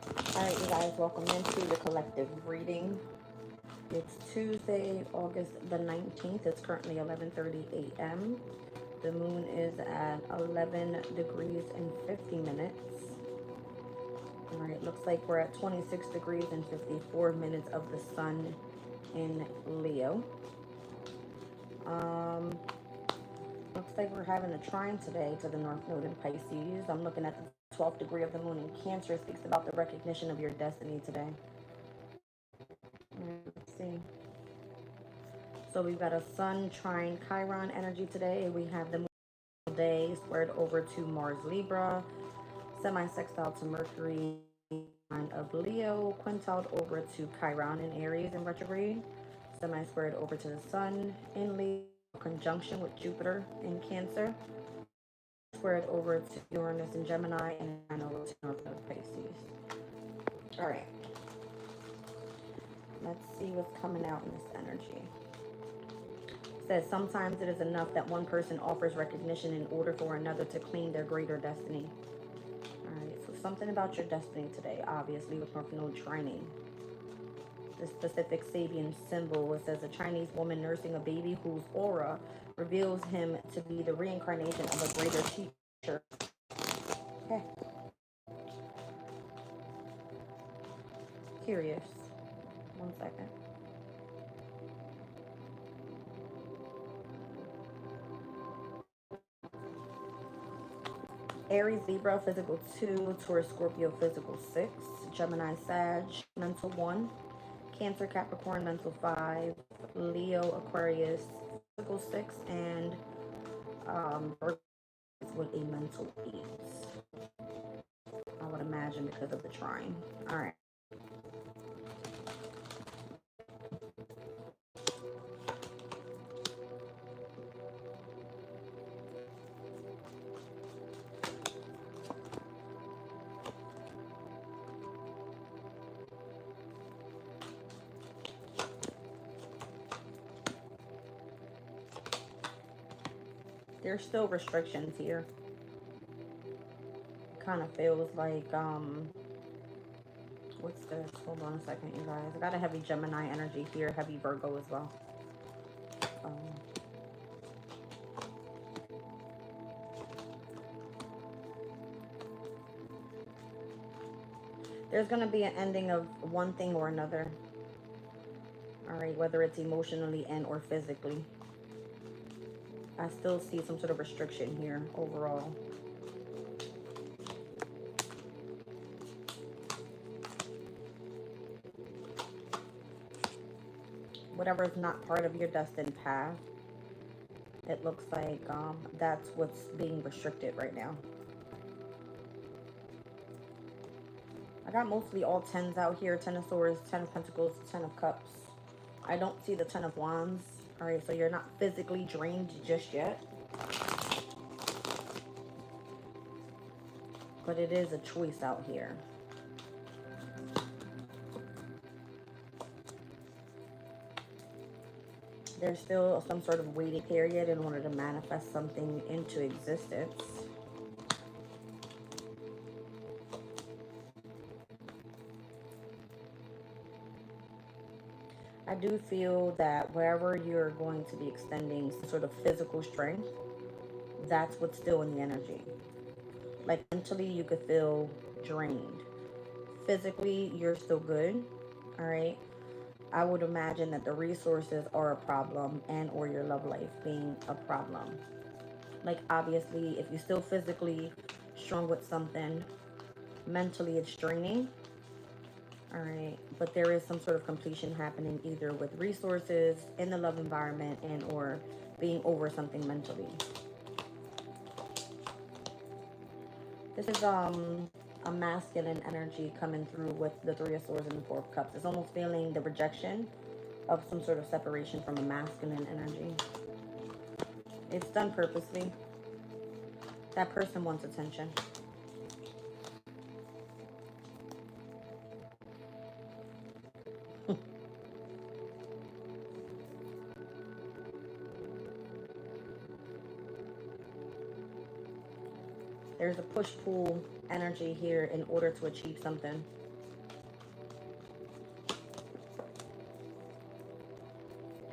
Alright, you guys, welcome into the collective reading. It's Tuesday, August the 19th. It's currently 11:30 a.m. The moon is at 11 degrees and 50 minutes. Alright, looks like we're at 26 degrees and 54 minutes of the sun in Leo. Looks like we're having a trine today to the North Node in Pisces. I'm looking at the 12th degree of the moon in Cancer. It speaks about the recognition of your destiny today. Let's see. So we've got a Sun trine Chiron energy today. We have the moon day squared over to Mars Libra, semi-sextile to Mercury of Leo, quintiled over to Chiron in Aries in retrograde, semi-squared over to the Sun in Leo, conjunction with Jupiter in Cancer, squared over to Uranus in Gemini, and over to North Node Pisces. All right. Let's see what's coming out in this energy. It says sometimes it is enough that one person offers recognition in order for another to claim their greater destiny. All right. So something about your destiny today, obviously, with North Node trining. The specific Sabian symbol, it says a Chinese woman nursing a baby whose aura reveals him to be the reincarnation of a greater teacher. Okay. Curious. 1 second. Aries, Libra, physical 2, Taurus, Scorpio, physical 6, Gemini, Sag, mental 1, Cancer, Capricorn, mental 5, Leo, Aquarius, physical 6, and Virgo with a mental 8. I would imagine because of the trine. All right. There's still restrictions here. Kind of feels like, what's this? Hold on a second, you guys. I got a heavy Gemini energy here, heavy Virgo as well. There's going to be an ending of one thing or another. All right, whether it's emotionally and or physically. I still see some sort of restriction here overall. Whatever is not part of your destined path, it looks like that's what's being restricted right now. I got mostly all 10s out here. 10 of Swords, 10 of Pentacles, 10 of Cups. I don't see the 10 of Wands. All right, so you're not physically drained just yet. But it is a choice out here. There's still some sort of waiting period in order to manifest something into existence. I do feel that wherever you're going to be extending some sort of physical strength, that's what's still in the energy. Like mentally, you could feel drained. Physically, you're still good. All right. I would imagine that the resources are a problem and or your love life being a problem. Like obviously, if you're still physically strong with something, mentally it's draining. All right, but there is some sort of completion happening either with resources in the love environment and or being over something mentally. This is a masculine energy coming through with the Three of Swords and the Four of Cups. It's almost feeling the rejection of some sort of separation from a masculine energy. It's done purposely. That person wants attention. There's a push-pull energy here in order to achieve something.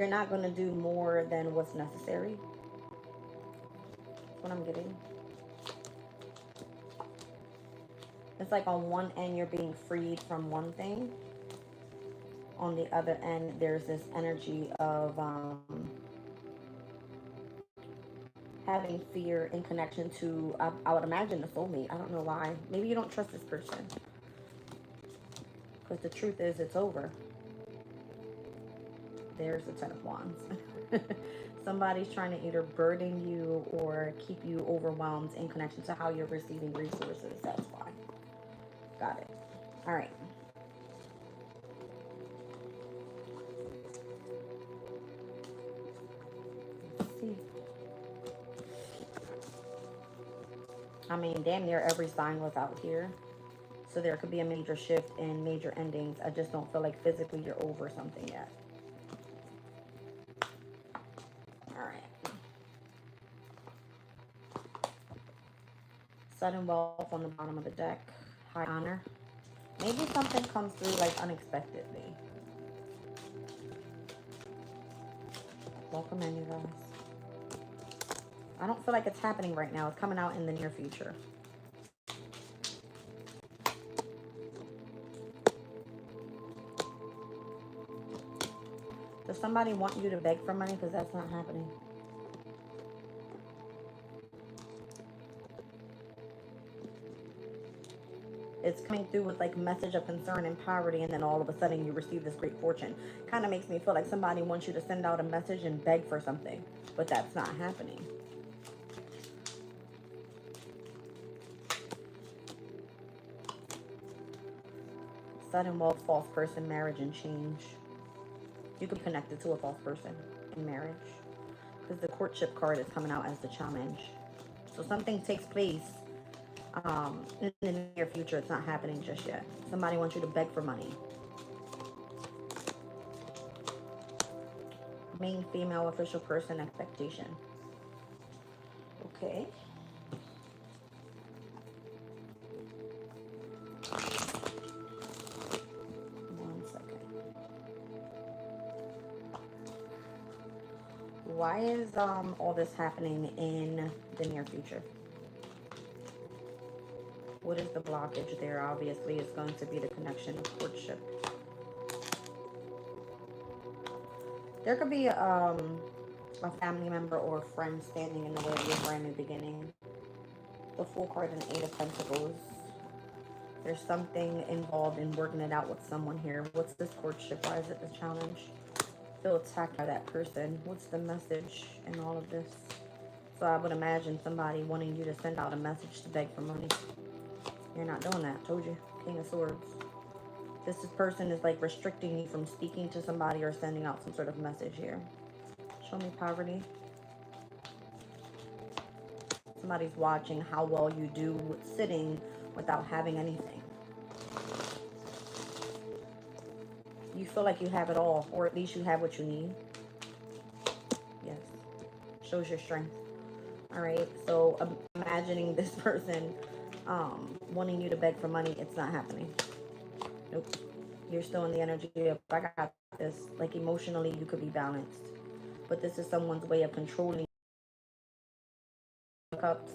You're not going to do more than what's necessary. That's what I'm getting. It's like on one end, you're being freed from one thing. On the other end, there's this energy of having fear in connection to, I would imagine, the soulmate. I don't know why. Maybe you don't trust this person. Because the truth is, it's over. There's the Ten of Wands. Somebody's trying to either burden you or keep you overwhelmed in connection to how you're receiving resources. That's why. Got it. All right. Let's see. I mean, damn near every sign was out here. So there could be a major shift and major endings. I just don't feel like physically you're over something yet. All right. Sudden wealth on the bottom of the deck. High honor. Maybe something comes through like unexpectedly. Welcome in, you guys. I don't feel like it's happening right now. It's coming out in the near future. Does somebody want you to beg for money? Because that's not happening. It's coming through with like message of concern and poverty, and then all of a sudden you receive this great fortune. Kind of makes me feel like somebody wants you to send out a message and beg for something, but that's not happening. Sudden wealth, false person, marriage, and change. You could be connected to a false person in marriage, because the courtship card is coming out as the challenge. So something takes place in the near future. It's not happening just yet. Somebody wants you to beg for money. Main female official person, expectation. Okay. One second. Why is all this happening in the near future? What is the blockage there? Obviously, it's going to be the connection of courtship. There could be a family member or a friend standing in the way of your brand new beginning. The Fool card and 8 of Pentacles. There's something involved in working it out with someone here. What's this courtship? Why is it the challenge? Feel attacked by that person. What's the message in all of this? So I would imagine somebody wanting you to send out a message to beg for money. You're not doing that. Told you. King of Swords. This person is like restricting you from speaking to somebody or sending out some sort of message here. Show me poverty. Somebody's watching how well you do sitting without having anything. You feel like you have it all, or at least you have what you need. Yes. Shows your strength. All right. So imagining this person wanting you to beg for money, it's not happening. Nope. You're still in the energy of, I got this. Like emotionally, you could be balanced. But this is someone's way of controlling cups.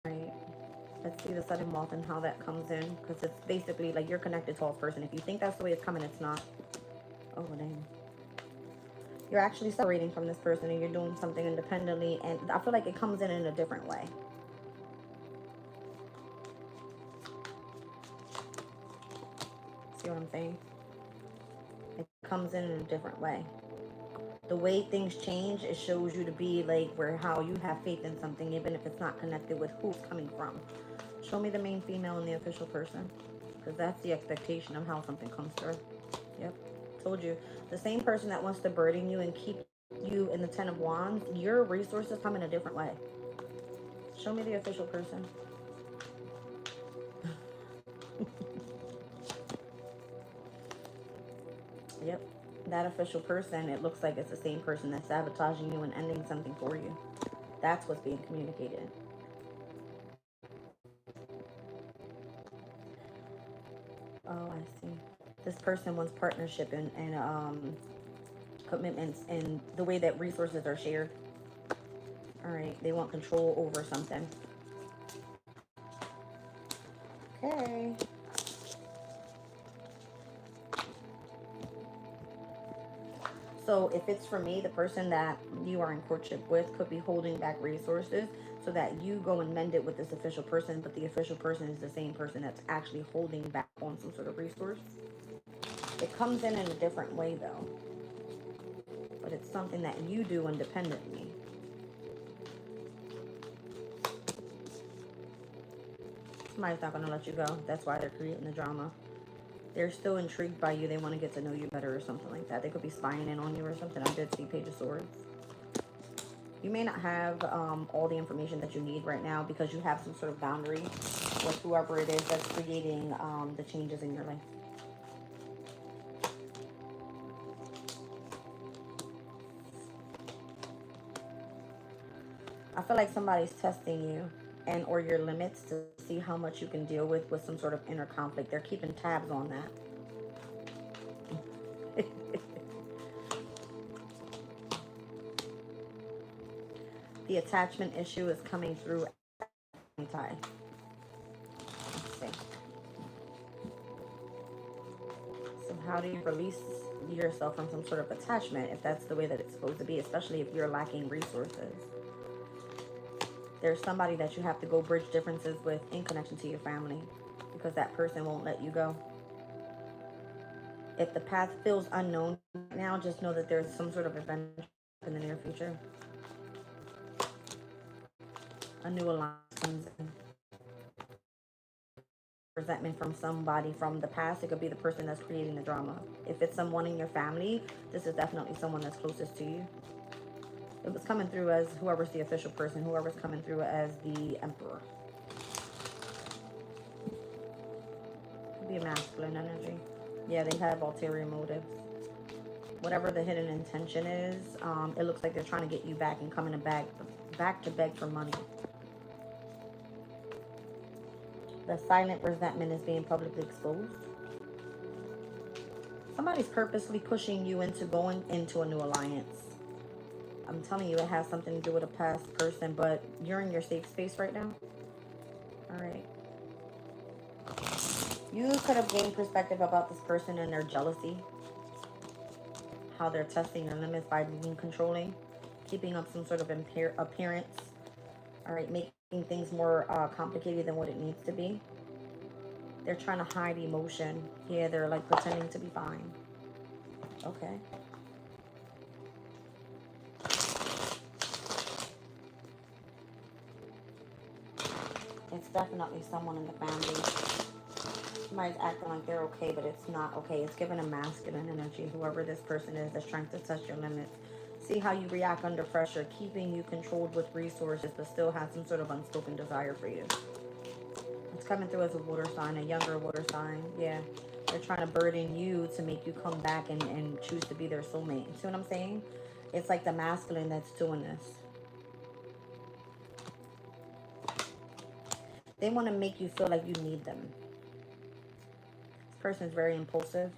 Right. Let's see the sudden wealth and how that comes in. Because it's basically like you're connected to a person. If you think that's the way it's coming, it's not. Oh, dang. You're actually separating from this person and you're doing something independently. And I feel like it comes in a different way. See what I'm saying? It comes in a different way. The way things change, it shows you to be like where how you have faith in something, even if it's not connected with who it's coming from. Show me the main female and the official person, because that's the expectation of how something comes through. Yep, told you. The same person that wants to burden you and keep you in the 10 of Wands, your resources come in a different way. Show me the official person. Yep, that official person, it looks like it's the same person that's sabotaging you and ending something for you. That's what's being communicated. Oh, I see. This person wants partnership and commitments and the way that resources are shared. All right, they want control over something. Okay. So if it's for me, the person that you are in courtship with could be holding back resources so that you go and mend it with this official person, but the official person is the same person that's actually holding back on some sort of resource. It comes in a different way though, but it's something that you do independently. Somebody's not going to let you go. That's why they're creating the drama. They're still intrigued by you. They want to get to know you better or something like that. They could be spying in on you or something. I did see Page of Swords. You may not have all the information that you need right now because you have some sort of boundary with whoever it is that's creating the changes in your life. I feel like somebody's testing you and or your limits to see how much you can deal with some sort of inner conflict. They're keeping tabs on that. The attachment issue is coming through tie. Let's see. So how do you release yourself from some sort of attachment if that's the way that it's supposed to be, especially if you're lacking resources? There's somebody that you have to go bridge differences with in connection to your family because that person won't let you go. If the path feels unknown now, just know that there's some sort of event in the near future. A new alliance comes in. Resentment from somebody from the past. It could be the person that's creating the drama. If it's someone in your family, this is definitely someone that's closest to you. It was coming through as whoever's the official person, whoever's coming through as the emperor. Could be a masculine energy. Yeah, they have ulterior motives. Whatever the hidden intention is, it looks like they're trying to get you back and coming back to beg for money. The silent resentment is being publicly exposed. Somebody's purposely pushing you into going into a new alliance. I'm telling you, it has something to do with a past person, but you're in your safe space right now. All right. You could have gained perspective about this person and their jealousy. How they're testing your limits by being controlling. Keeping up some sort of appearance. All right. Making things more complicated than what it needs to be. They're trying to hide emotion. Yeah, they're like pretending to be fine. Okay. It's definitely someone in the family. Somebody's acting like they're okay, but it's not okay. It's giving a masculine energy, whoever this person is that's trying to test your limits. See how you react under pressure, keeping you controlled with resources, but still has some sort of unspoken desire for you. It's coming through as a water sign, a younger water sign. Yeah. They're trying to burden you to make you come back and choose to be their soulmate. You see what I'm saying? It's like the masculine that's doing this. They want to make you feel like you need them. This person is very impulsive.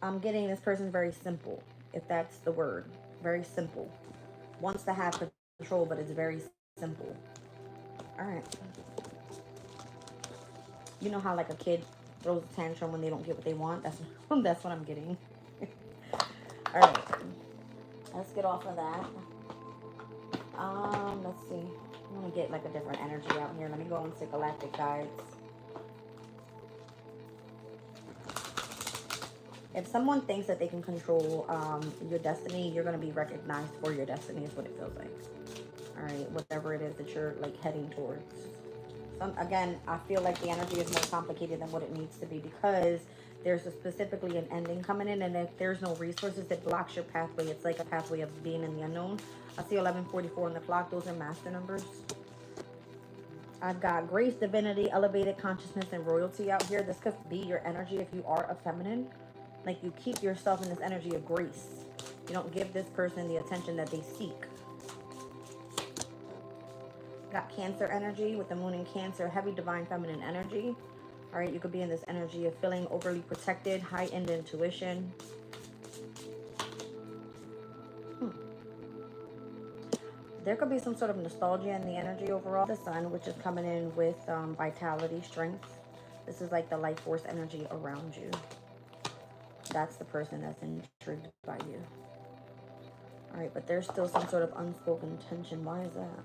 I'm getting this person's very simple, if that's the word. Very simple. Wants to have control, but it's very simple. All right. You know how like a kid throws a tantrum when they don't get what they want? That's what I'm getting. All right. Let's get off of that. Let's see. I'm gonna get like a different energy out here. Let me go into galactic guides. If someone thinks that they can control your destiny, you're gonna be recognized for your destiny. Is what it feels like. All right, whatever it is that you're like heading towards. Again, I feel like the energy is more complicated than what it needs to be because there's specifically an ending coming in, and if there's no resources, it blocks your pathway. It's like a pathway of being in the unknown. I see 1144 on the clock. Those are master numbers. I've got grace, divinity, elevated consciousness, and royalty out here. This could be your energy if you are a feminine. Like you keep yourself in this energy of grace. You don't give this person the attention that they seek. Got Cancer energy with the moon in Cancer, heavy divine feminine energy. All right, you could be in this energy of feeling overly protected, heightened intuition. There could be some sort of nostalgia in the energy overall. The sun, which is coming in with vitality, strength. This is like the life force energy around you. That's the person that's intrigued by you. All right, but there's still some sort of unspoken tension. Why is that?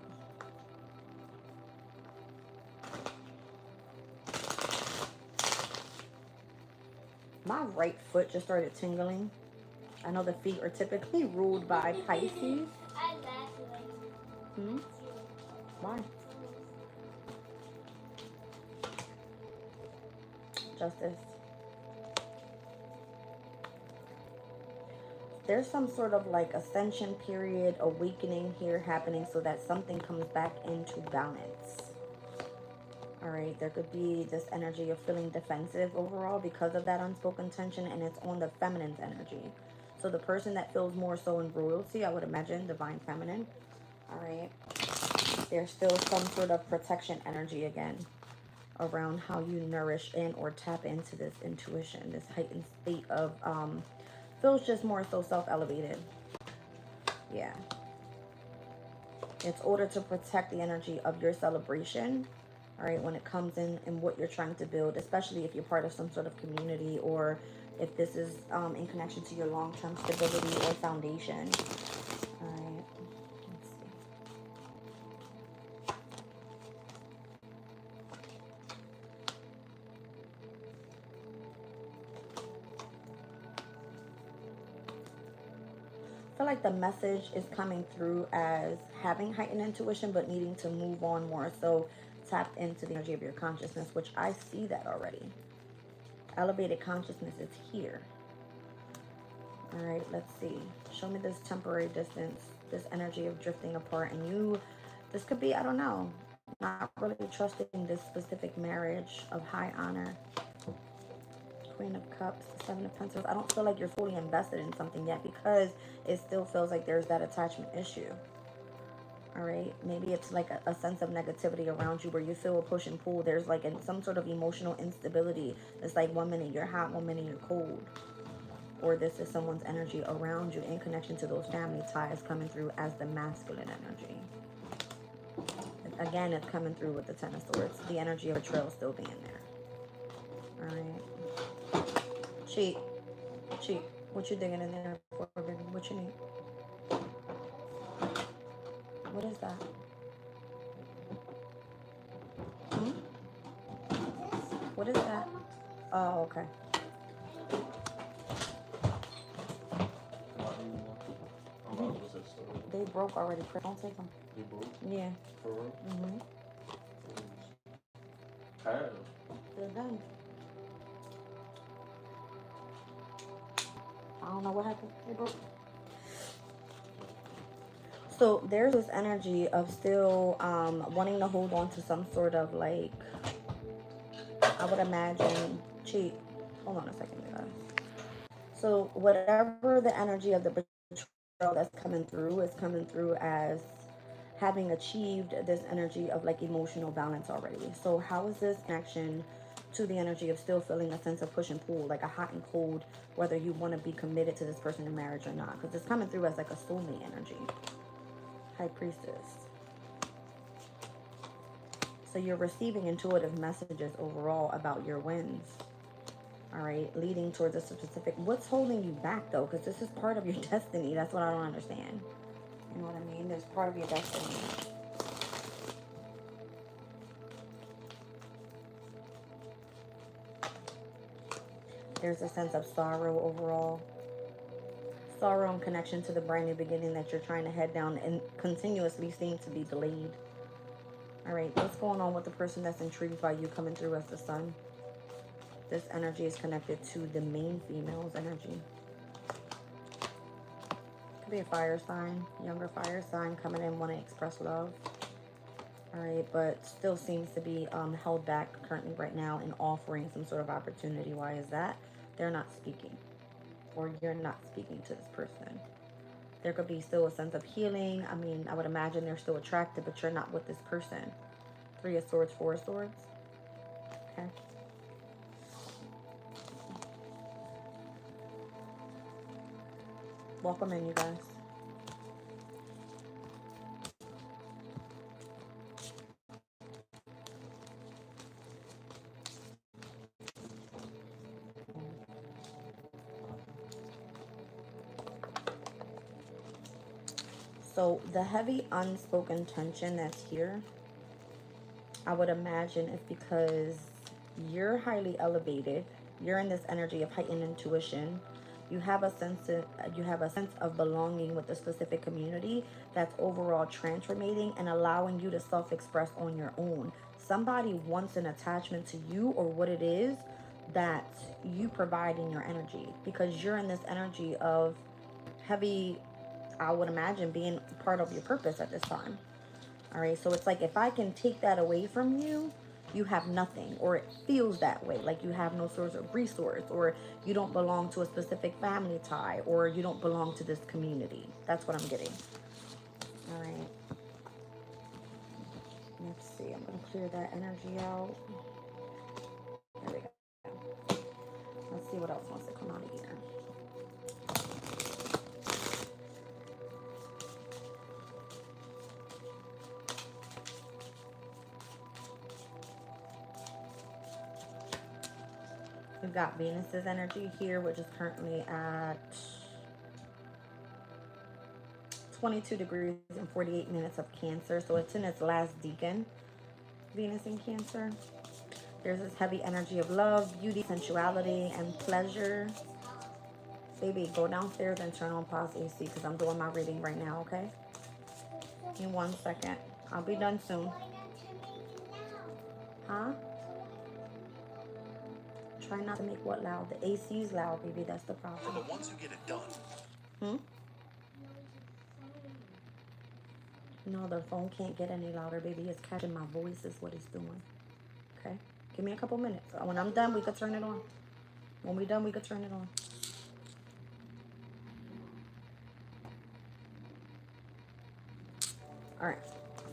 My right foot just started tingling. I know the feet are typically ruled by Pisces. Hmm? Why? Justice. There's some sort of like ascension period, awakening here happening so that something comes back into balance. All right, there could be this energy of feeling defensive overall because of that unspoken tension, and it's on the feminine's energy. So the person that feels more so in royalty, I would imagine, divine feminine. All right, there's still some sort of protection energy again around how you nourish and or tap into this intuition, this heightened state of feels just more so self-elevated. Yeah, it's order to protect the energy of your celebration. All right, when it comes in and what you're trying to build, especially if you're part of some sort of community, or if this is in connection to your long-term stability or foundation. All right, let's see. I feel like the message is coming through as having heightened intuition, but needing to move on more. So tap into the energy of your consciousness, which I see that already. Elevated consciousness is here. All right, let's see. Show me this temporary distance, this energy of drifting apart. And you, this could be, I don't know, not really trusting this specific marriage of high honor. Queen of Cups, Seven of Pentacles. I don't feel like you're fully invested in something yet because it still feels like there's that attachment issue. All right, maybe it's like a sense of negativity around you where you feel a push and pull. There's like some sort of emotional instability. It's like 1 minute you're hot, 1 minute you're cold. Or this is someone's energy around you in connection to those family ties coming through as the masculine energy. Again, it's coming through with the Ten of Swords. The energy of betrayal still being there. All right. Cheat. Cheat. What you digging in there for, baby? What you need? What is that? Hmm? What is that? Oh, okay. They broke already. Don't take them. They broke? Yeah. For real? Mm-hmm. How? They're done. I don't know what happened. They broke. So there's this energy of still wanting to hold on to some sort of like, I would imagine, cheat. Hold on a second, guys. So whatever the energy of the betrayal that's coming through is coming through as having achieved this energy of like emotional balance already. So how is this connection to the energy of still feeling a sense of push and pull, like a hot and cold, whether you want to be committed to this person in marriage or not? Because it's coming through as like a soulmate energy. High Priestess. So you're receiving intuitive messages overall about your wins. All right, leading towards a specific. What's holding you back though? Because this is part of your destiny. That's what I don't understand. You know what I mean? There's part of your destiny. There's a sense of sorrow overall. Sorrow in connection to the brand new beginning that you're trying to head down and continuously seem to be delayed. All right, what's going on with the person that's intrigued by you coming through as the sun? This energy is connected to the main female's energy. Could be a fire sign, younger fire sign coming in, want to express love. All right, but still seems to be held back currently right now in offering some sort of opportunity. Why is that? They're not speaking, or you're not speaking to this person. There could be still a sense of healing. I mean, I would imagine they're still attracted, but you're not with this person. 3 of Swords, 4 of Swords. Okay. Welcome in, you guys. So the heavy unspoken tension that's here, I would imagine it's because you're highly elevated. You're in this energy of heightened intuition. You have a sense of belonging with a specific community that's overall transformating and allowing you to self-express on your own. Somebody wants an attachment to you or what it is that you provide in your energy, because you're in this energy of heavy, I would imagine, being part of your purpose at this time. All right, so it's like if I can take that away from you, you have nothing, or it feels that way, like you have no source of resource, or you don't belong to a specific family tie, or you don't belong to this community. That's what I'm getting. All right, let's see. I'm going to clear that energy out. There we go. Let's see what else wants to come out of here. We've got Venus's energy here, which is currently at 22 degrees and 48 minutes of Cancer. So it's in its last decan, Venus in Cancer. There's this heavy energy of love, beauty, sensuality, and pleasure. Baby, go downstairs and turn on pause AC because I'm doing my reading right now, okay? In 1 second. I'll be done soon. Huh? Try not to make what loud? The AC is loud, baby. That's the problem. But once you get it done. No, the phone can't get any louder, baby. It's catching my voice is what it's doing. Okay? Give me a couple minutes. When I'm done, we could turn it on. When we're done, we could turn it on. All right.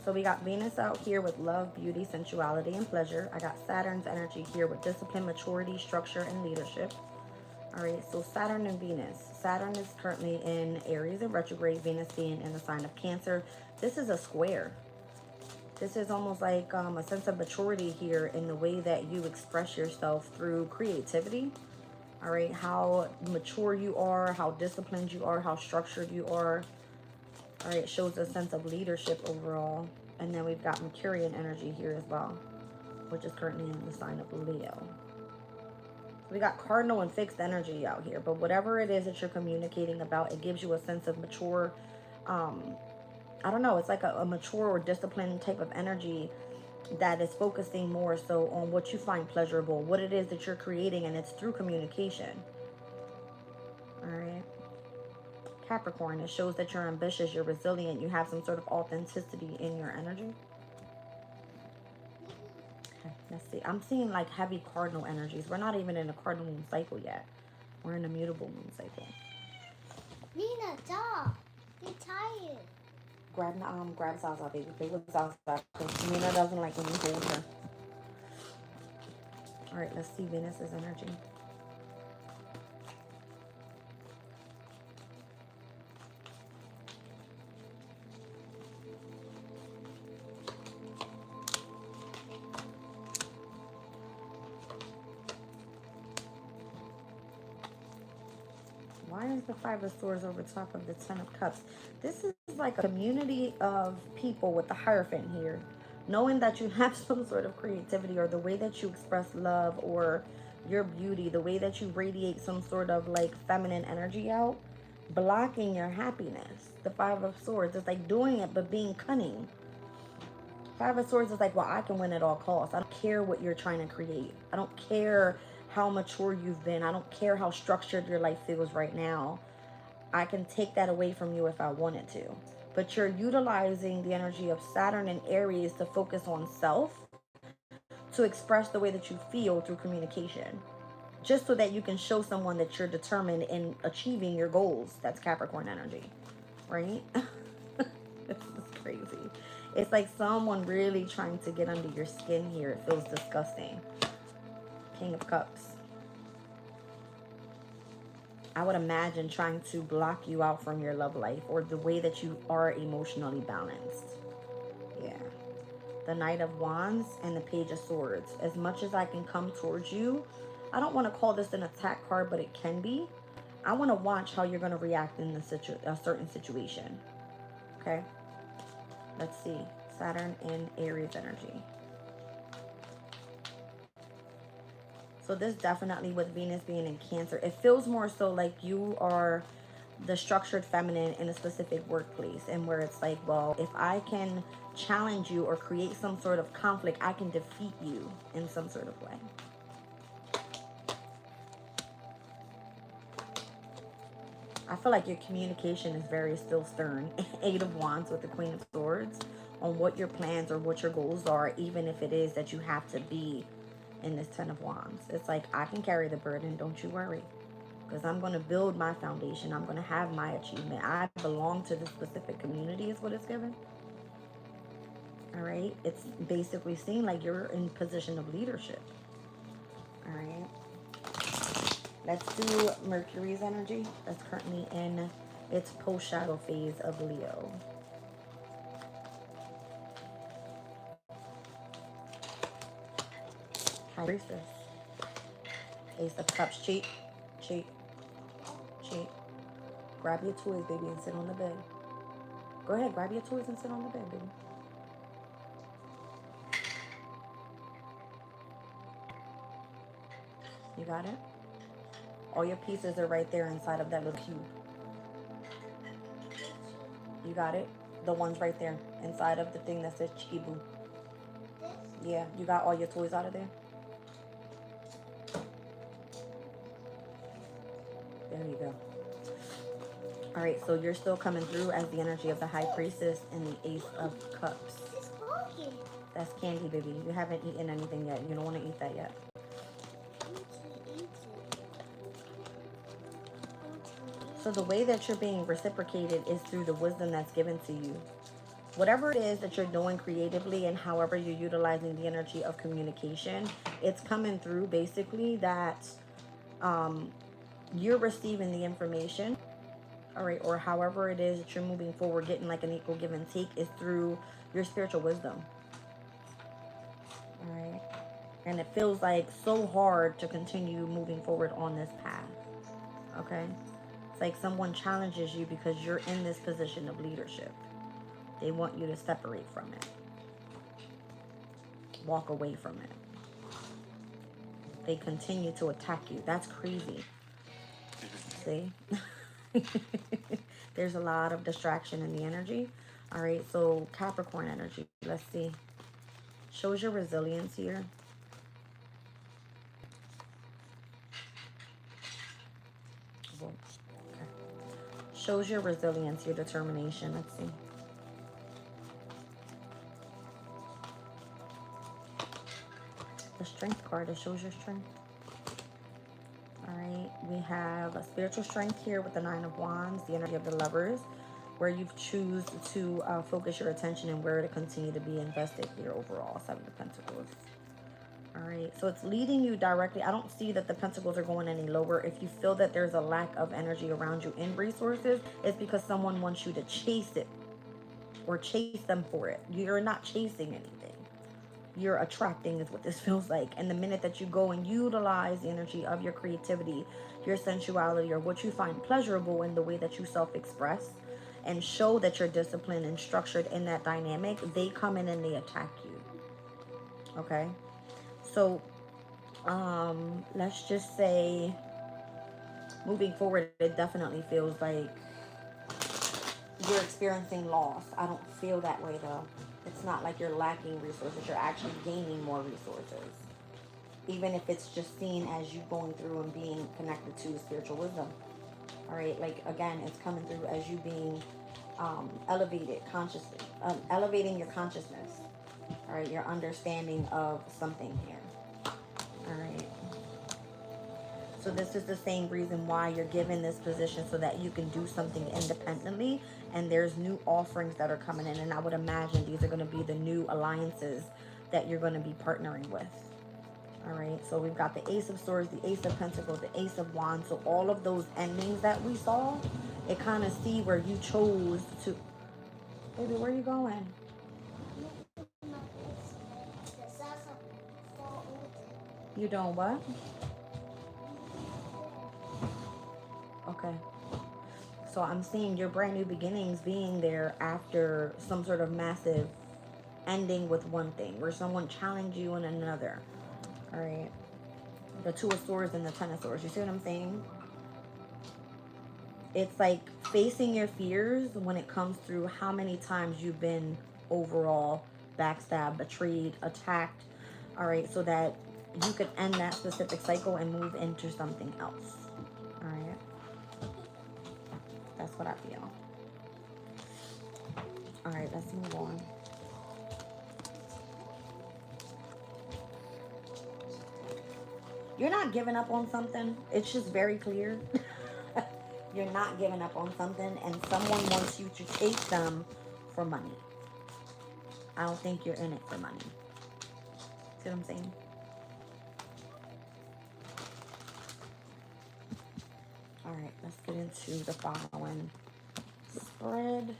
So we got Venus out here with love, beauty, sensuality, and pleasure. I got Saturn's energy here with discipline, maturity, structure, and leadership. All right, so Saturn and Venus. Saturn is currently in Aries in retrograde, Venus being in the sign of Cancer. This is a square. This is almost like a sense of maturity here in the way that you express yourself through creativity. All right, how mature you are, how disciplined you are, how structured you are. All right, it shows a sense of leadership overall. And then we've got Mercurian energy here as well, which is currently in the sign of Leo. So we got cardinal and fixed energy out here. But whatever it is that you're communicating about, it gives you a sense of mature, I don't know, it's like a mature or disciplined type of energy that is focusing more so on what you find pleasurable, what it is that you're creating, and it's through communication. All right. Capricorn, it shows that you're ambitious, you're resilient, you have some sort of authenticity in your energy. Okay, let's see. I'm seeing like heavy cardinal energies. We're not even in a cardinal moon cycle yet. We're in a mutable moon cycle. Nina, stop. You're tired. Grab Zaza, baby. Play with Zaza. Because Nina doesn't like when you hold her. All right, let's see Venus's energy. Why is the Five of Swords over top of the Ten of Cups? This is like a community of people with the Hierophant here. Knowing that you have some sort of creativity, or the way that you express love or your beauty, the way that you radiate some sort of like feminine energy out, blocking your happiness. The Five of Swords is like doing it but being cunning. Five of Swords is like, well, I can win at all costs. I don't care what you're trying to create. I don't care how mature you've been. I don't care how structured your life feels right now. I can take that away from you if I wanted to. But you're utilizing the energy of Saturn and Aries to focus on self, to express the way that you feel through communication, just so that you can show someone that you're determined in achieving your goals. That's Capricorn energy, right? This is crazy. It's like someone really trying to get under your skin here. It feels disgusting. King of Cups. I would imagine, trying to block you out from your love life or the way that you are emotionally balanced. Yeah. The Knight of Wands and the Page of Swords. As much as I can come towards you, I don't want to call this an attack card, but it can be. I want to watch how you're going to react in a certain situation. Okay? Let's see. Saturn and Aries energy. So this definitely, with Venus being in Cancer, it feels more so like you are the structured feminine in a specific workplace, and where it's like, well, if I can challenge you or create some sort of conflict, I can defeat you in some sort of way. I feel like your communication is very still stern. Eight of Wands with the Queen of Swords, on what your plans or what your goals are, even if it is that you have to be in this Ten of Wands. It's like, I can carry the burden, don't you worry. Because I'm going to build my foundation. I'm going to have my achievement. I belong to this specific community is what it's given. All right. It's basically seen like you're in position of leadership. All right. Let's do Mercury's energy. That's currently in its post-shadow phase of Leo. High Priestess. Ace of Cups. Cheat. Cheat. Cheat. Grab your toys, baby, and sit on the bed. Go ahead, grab your toys and sit on the bed, baby. You got it? All your pieces are right there inside of that little cube. You got it? The ones right there inside of the thing that says Chicky Boo. Yeah, you got all your toys out of there? There you go. All right, so you're still coming through as the energy of the High Priestess and the Ace of Cups. That's candy, baby. You haven't eaten anything yet. You don't want to eat that yet. So the way that you're being reciprocated is through the wisdom that's given to you. Whatever it is that you're doing creatively and however you're utilizing the energy of communication, it's coming through basically that you're receiving the information, all right, or however it is that you're moving forward, getting like an equal give and take, is through your spiritual wisdom. All right. And it feels like so hard to continue moving forward on this path. Okay. It's like someone challenges you because you're in this position of leadership. They want you to separate from it. Walk away from it. They continue to attack you. That's crazy. See? There's a lot of distraction in the energy. All right, so Capricorn energy. Let's see. Shows your resilience here. Okay. Shows your resilience, your determination. Let's see. The Strength card, it shows your strength. All right, we have a spiritual strength here with the Nine of Wands, the energy of the Lovers, where you choose to focus your attention and where to continue to be invested here overall. Seven of Pentacles. All right, so it's leading you directly. I don't see that the Pentacles are going any lower. If you feel that there's a lack of energy around you in resources, it's because someone wants you to chase it or chase them for it. You're not chasing anything. You're attracting is what this feels like. And the minute that you go and utilize the energy of your creativity, your sensuality, or what you find pleasurable in the way that you self-express and show that you're disciplined and structured in that dynamic, they come in and they attack you. Okay? So, let's just say, moving forward, it definitely feels like you're experiencing loss. I don't feel that way though. It's not like you're lacking resources. You're actually gaining more resources. Even if it's just seen as you going through and being connected to spiritual wisdom. All right, like again, it's coming through as you being elevated consciously, elevating your consciousness. All right, your understanding of something here. All right. So this is the same reason why you're given this position, so that you can do something independently. And there's new offerings that are coming in. And I would imagine these are going to be the new alliances that you're going to be partnering with. All right, so we've got the Ace of Swords, the Ace of Pentacles, the Ace of Wands. So all of those endings that we saw, it kind of see where you chose to. Baby, where are you going? You doing what? Okay. So I'm seeing your brand new beginnings being there after some sort of massive ending with one thing, where someone challenged you in another. All right. The Two of Swords and the Ten of Swords. You see what I'm saying? It's like facing your fears when it comes through how many times you've been overall backstabbed, betrayed, attacked. All right. So that you could end that specific cycle and move into something else. All right. That's what I feel. All right, let's move on. You're not giving up on something. It's just very clear. You're not giving up on something, and someone wants you to take them for money. I don't think you're in it for money. See what I'm saying? All right, let's get into the following spread.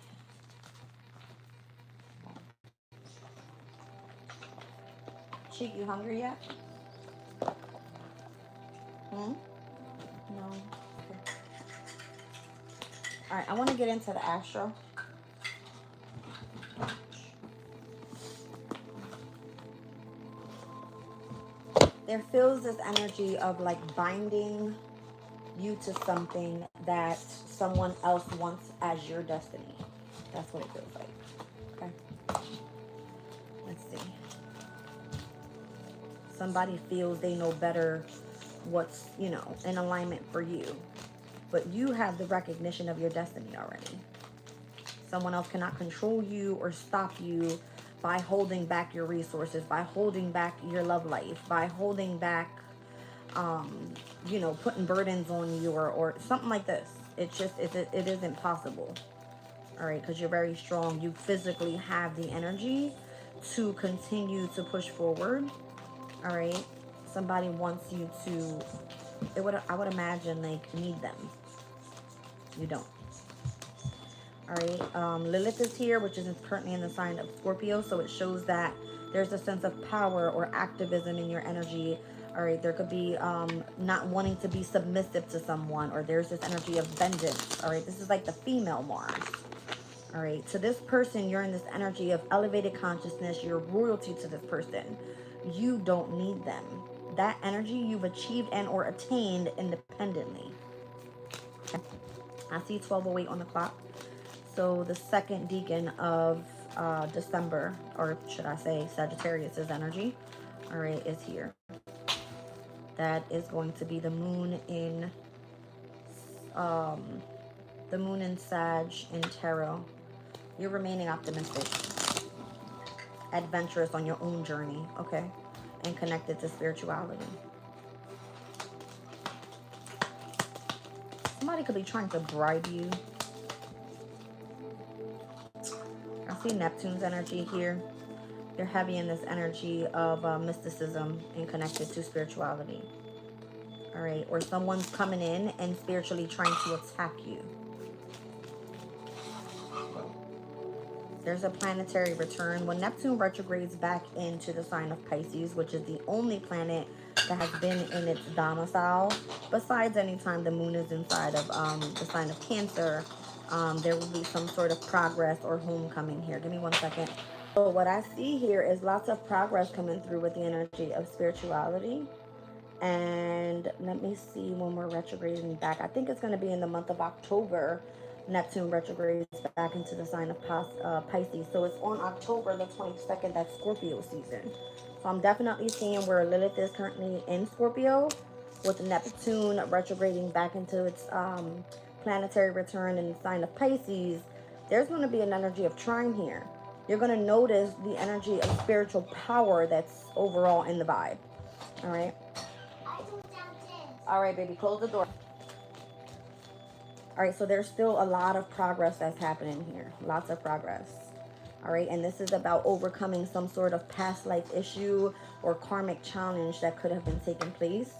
Cheek, you hungry yet? No. Okay. All right, I want to get into the astro. There feels this energy of like binding you to something that someone else wants as your destiny. That's what it feels like. Okay. Let's see. Somebody feels they know better what's, you know, in alignment for you. But you have the recognition of your destiny already. Someone else cannot control you or stop you by holding back your resources, by holding back your love life, by holding back, you know, putting burdens on you or something like this. It's just, it isn't possible. All right, because you're very strong. You physically have the energy to continue to push forward. All right. Somebody wants you to, I would imagine, like, need them. You don't. All right. Lilith is here, which is currently in the sign of Scorpio. So it shows that there's a sense of power or activism in your energy. All right. There could be not wanting to be submissive to someone, or there's this energy of vengeance. All right. This is like the female Mars. All right. To this person, you're in this energy of elevated consciousness. You're royalty to this person. You don't need them. That energy you've achieved and or attained independently. Okay. I see 12:08 on the clock. So the second decan of December, or should I say Sagittarius's energy, all right, is here. That is going to be the moon in Sag in Tarot. You're remaining optimistic, adventurous on your own journey, okay, and connected to spirituality. Somebody could be trying to bribe you. I see Neptune's energy here. You're heavy in this energy of mysticism and connected to spirituality. All right. Or someone's coming in and spiritually trying to attack you. There's a planetary return. When Neptune retrogrades back into the sign of Pisces, which is the only planet that has been in its domicile, besides anytime the moon is inside of the sign of Cancer, there will be some sort of progress or homecoming here. Give me 1 second. So what I see here is lots of progress coming through with the energy of spirituality. And let me see when we're retrograding back. I think it's going to be in the month of October. Neptune retrogrades back into the sign of Pisces. So it's on October the 22nd. That's Scorpio season. So I'm definitely seeing where Lilith is currently in Scorpio, with Neptune retrograding back into its planetary return in the sign of Pisces. There's going to be an energy of trine here. You're going to notice the energy of spiritual power that's overall in the vibe. All right. All right, baby, close the door. All right, so there's still a lot of progress that's happening here. Lots of progress. All right, and this is about overcoming some sort of past life issue or karmic challenge that could have been taking place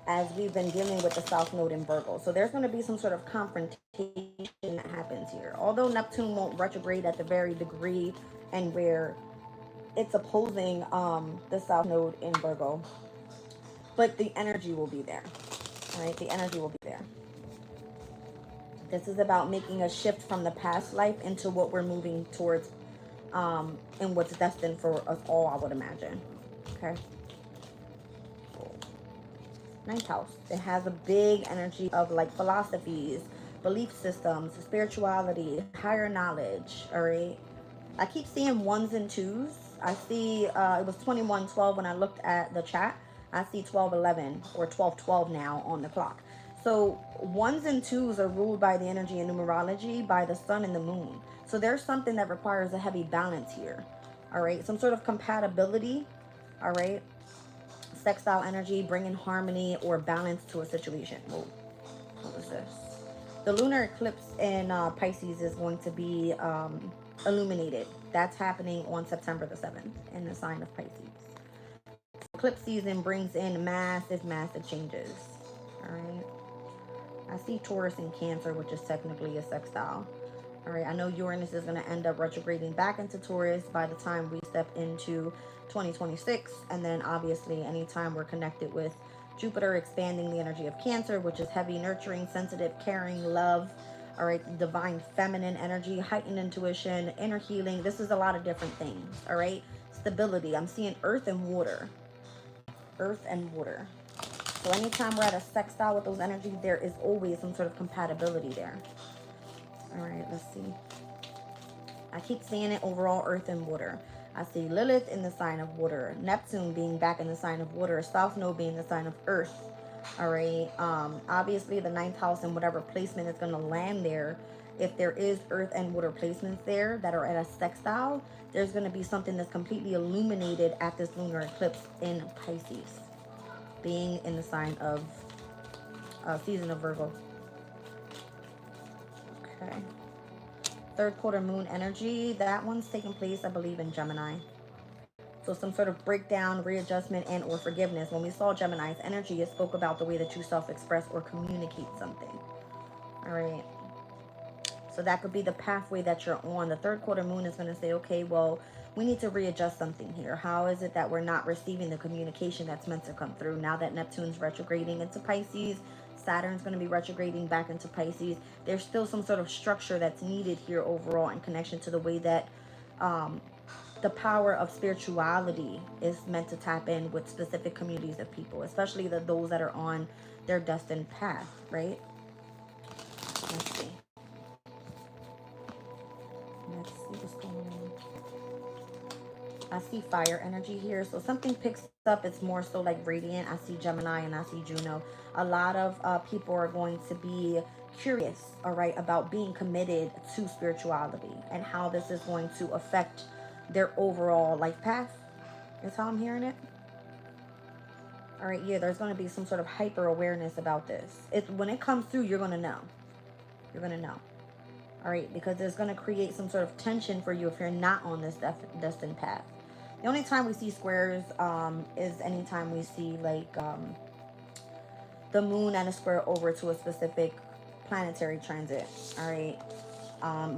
as we've been dealing with the South Node in Virgo. So there's going to be some sort of confrontation that happens here. Although Neptune won't retrograde at the very degree and where it's opposing the South Node in Virgo, but the energy will be there. All right, the energy will be there. This is about making a shift from the past life into what we're moving towards and what's destined for us all, I would imagine. Okay. Ninth house. It has a big energy of like philosophies, belief systems, spirituality, higher knowledge. All right. I keep seeing ones and twos. I see it was 21:12 when I looked at the chat. I see 12:11 or 12:12 now on the clock. So ones and twos are ruled by the energy in numerology by the sun and the moon. So there's something that requires a heavy balance here. All right. Some sort of compatibility. All right. Sextile energy, bringing harmony or balance to a situation. Whoa, what was this? The lunar eclipse in Pisces is going to be illuminated. That's happening on September the 7th in the sign of Pisces. Eclipse season brings in massive changes. All right. I see Taurus and Cancer, which is technically a sextile. All right. I know Uranus is going to end up retrograding back into Taurus by the time we step into 2026. And then obviously anytime we're connected with Jupiter expanding the energy of Cancer, which is heavy, nurturing, sensitive, caring, love. All right. Divine feminine energy, heightened intuition, inner healing. This is a lot of different things. All right. Stability. I'm seeing earth and water. Earth and water. So anytime we're at a sextile with those energies, there is always some sort of compatibility there. All right, let's see. I keep seeing it overall, earth and water. I see Lilith in the sign of water, Neptune being back in the sign of water, South Node being the sign of earth. All right. Obviously, the ninth house and whatever placement is going to land there. If there is earth and water placements there that are at a sextile, there's going to be something that's completely illuminated at this lunar eclipse in Pisces, being in the sign of season of Virgo. Okay. Third quarter moon energy, that one's taking place, I believe, in Gemini. So some sort of breakdown, readjustment, and or forgiveness. When we saw Gemini's energy, it spoke about the way that you self-express or communicate something. All right. So that could be the pathway that you're on. The third quarter moon is going to say, okay, well, we need to readjust something here. How is it that we're not receiving the communication that's meant to come through? Now that Neptune's retrograding into Pisces, Saturn's going to be retrograding back into Pisces. There's still some sort of structure that's needed here overall in connection to the way that the power of spirituality is meant to tap in with specific communities of people, especially those that are on their destined path, right? Let's see. Let's see what's going on. I see fire energy here. So something picks up. It's more so like radiant. I see Gemini and I see Juno. A lot of people are going to be curious, all right, about being committed to spirituality and how this is going to affect their overall life path. Is how I'm hearing it. All right, yeah, there's going to be some sort of hyper awareness about this. When it comes through, you're going to know. You're going to know. All right, because it's going to create some sort of tension for you if you're not on this destined path. The only time we see squares is anytime we see like the moon and a square over to a specific planetary transit. All right,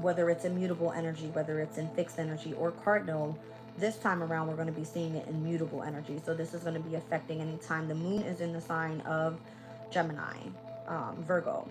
whether it's immutable energy, whether it's in fixed energy or cardinal. This time around, we're going to be seeing it in mutable energy. So this is going to be affecting anytime the moon is in the sign of Gemini, Virgo,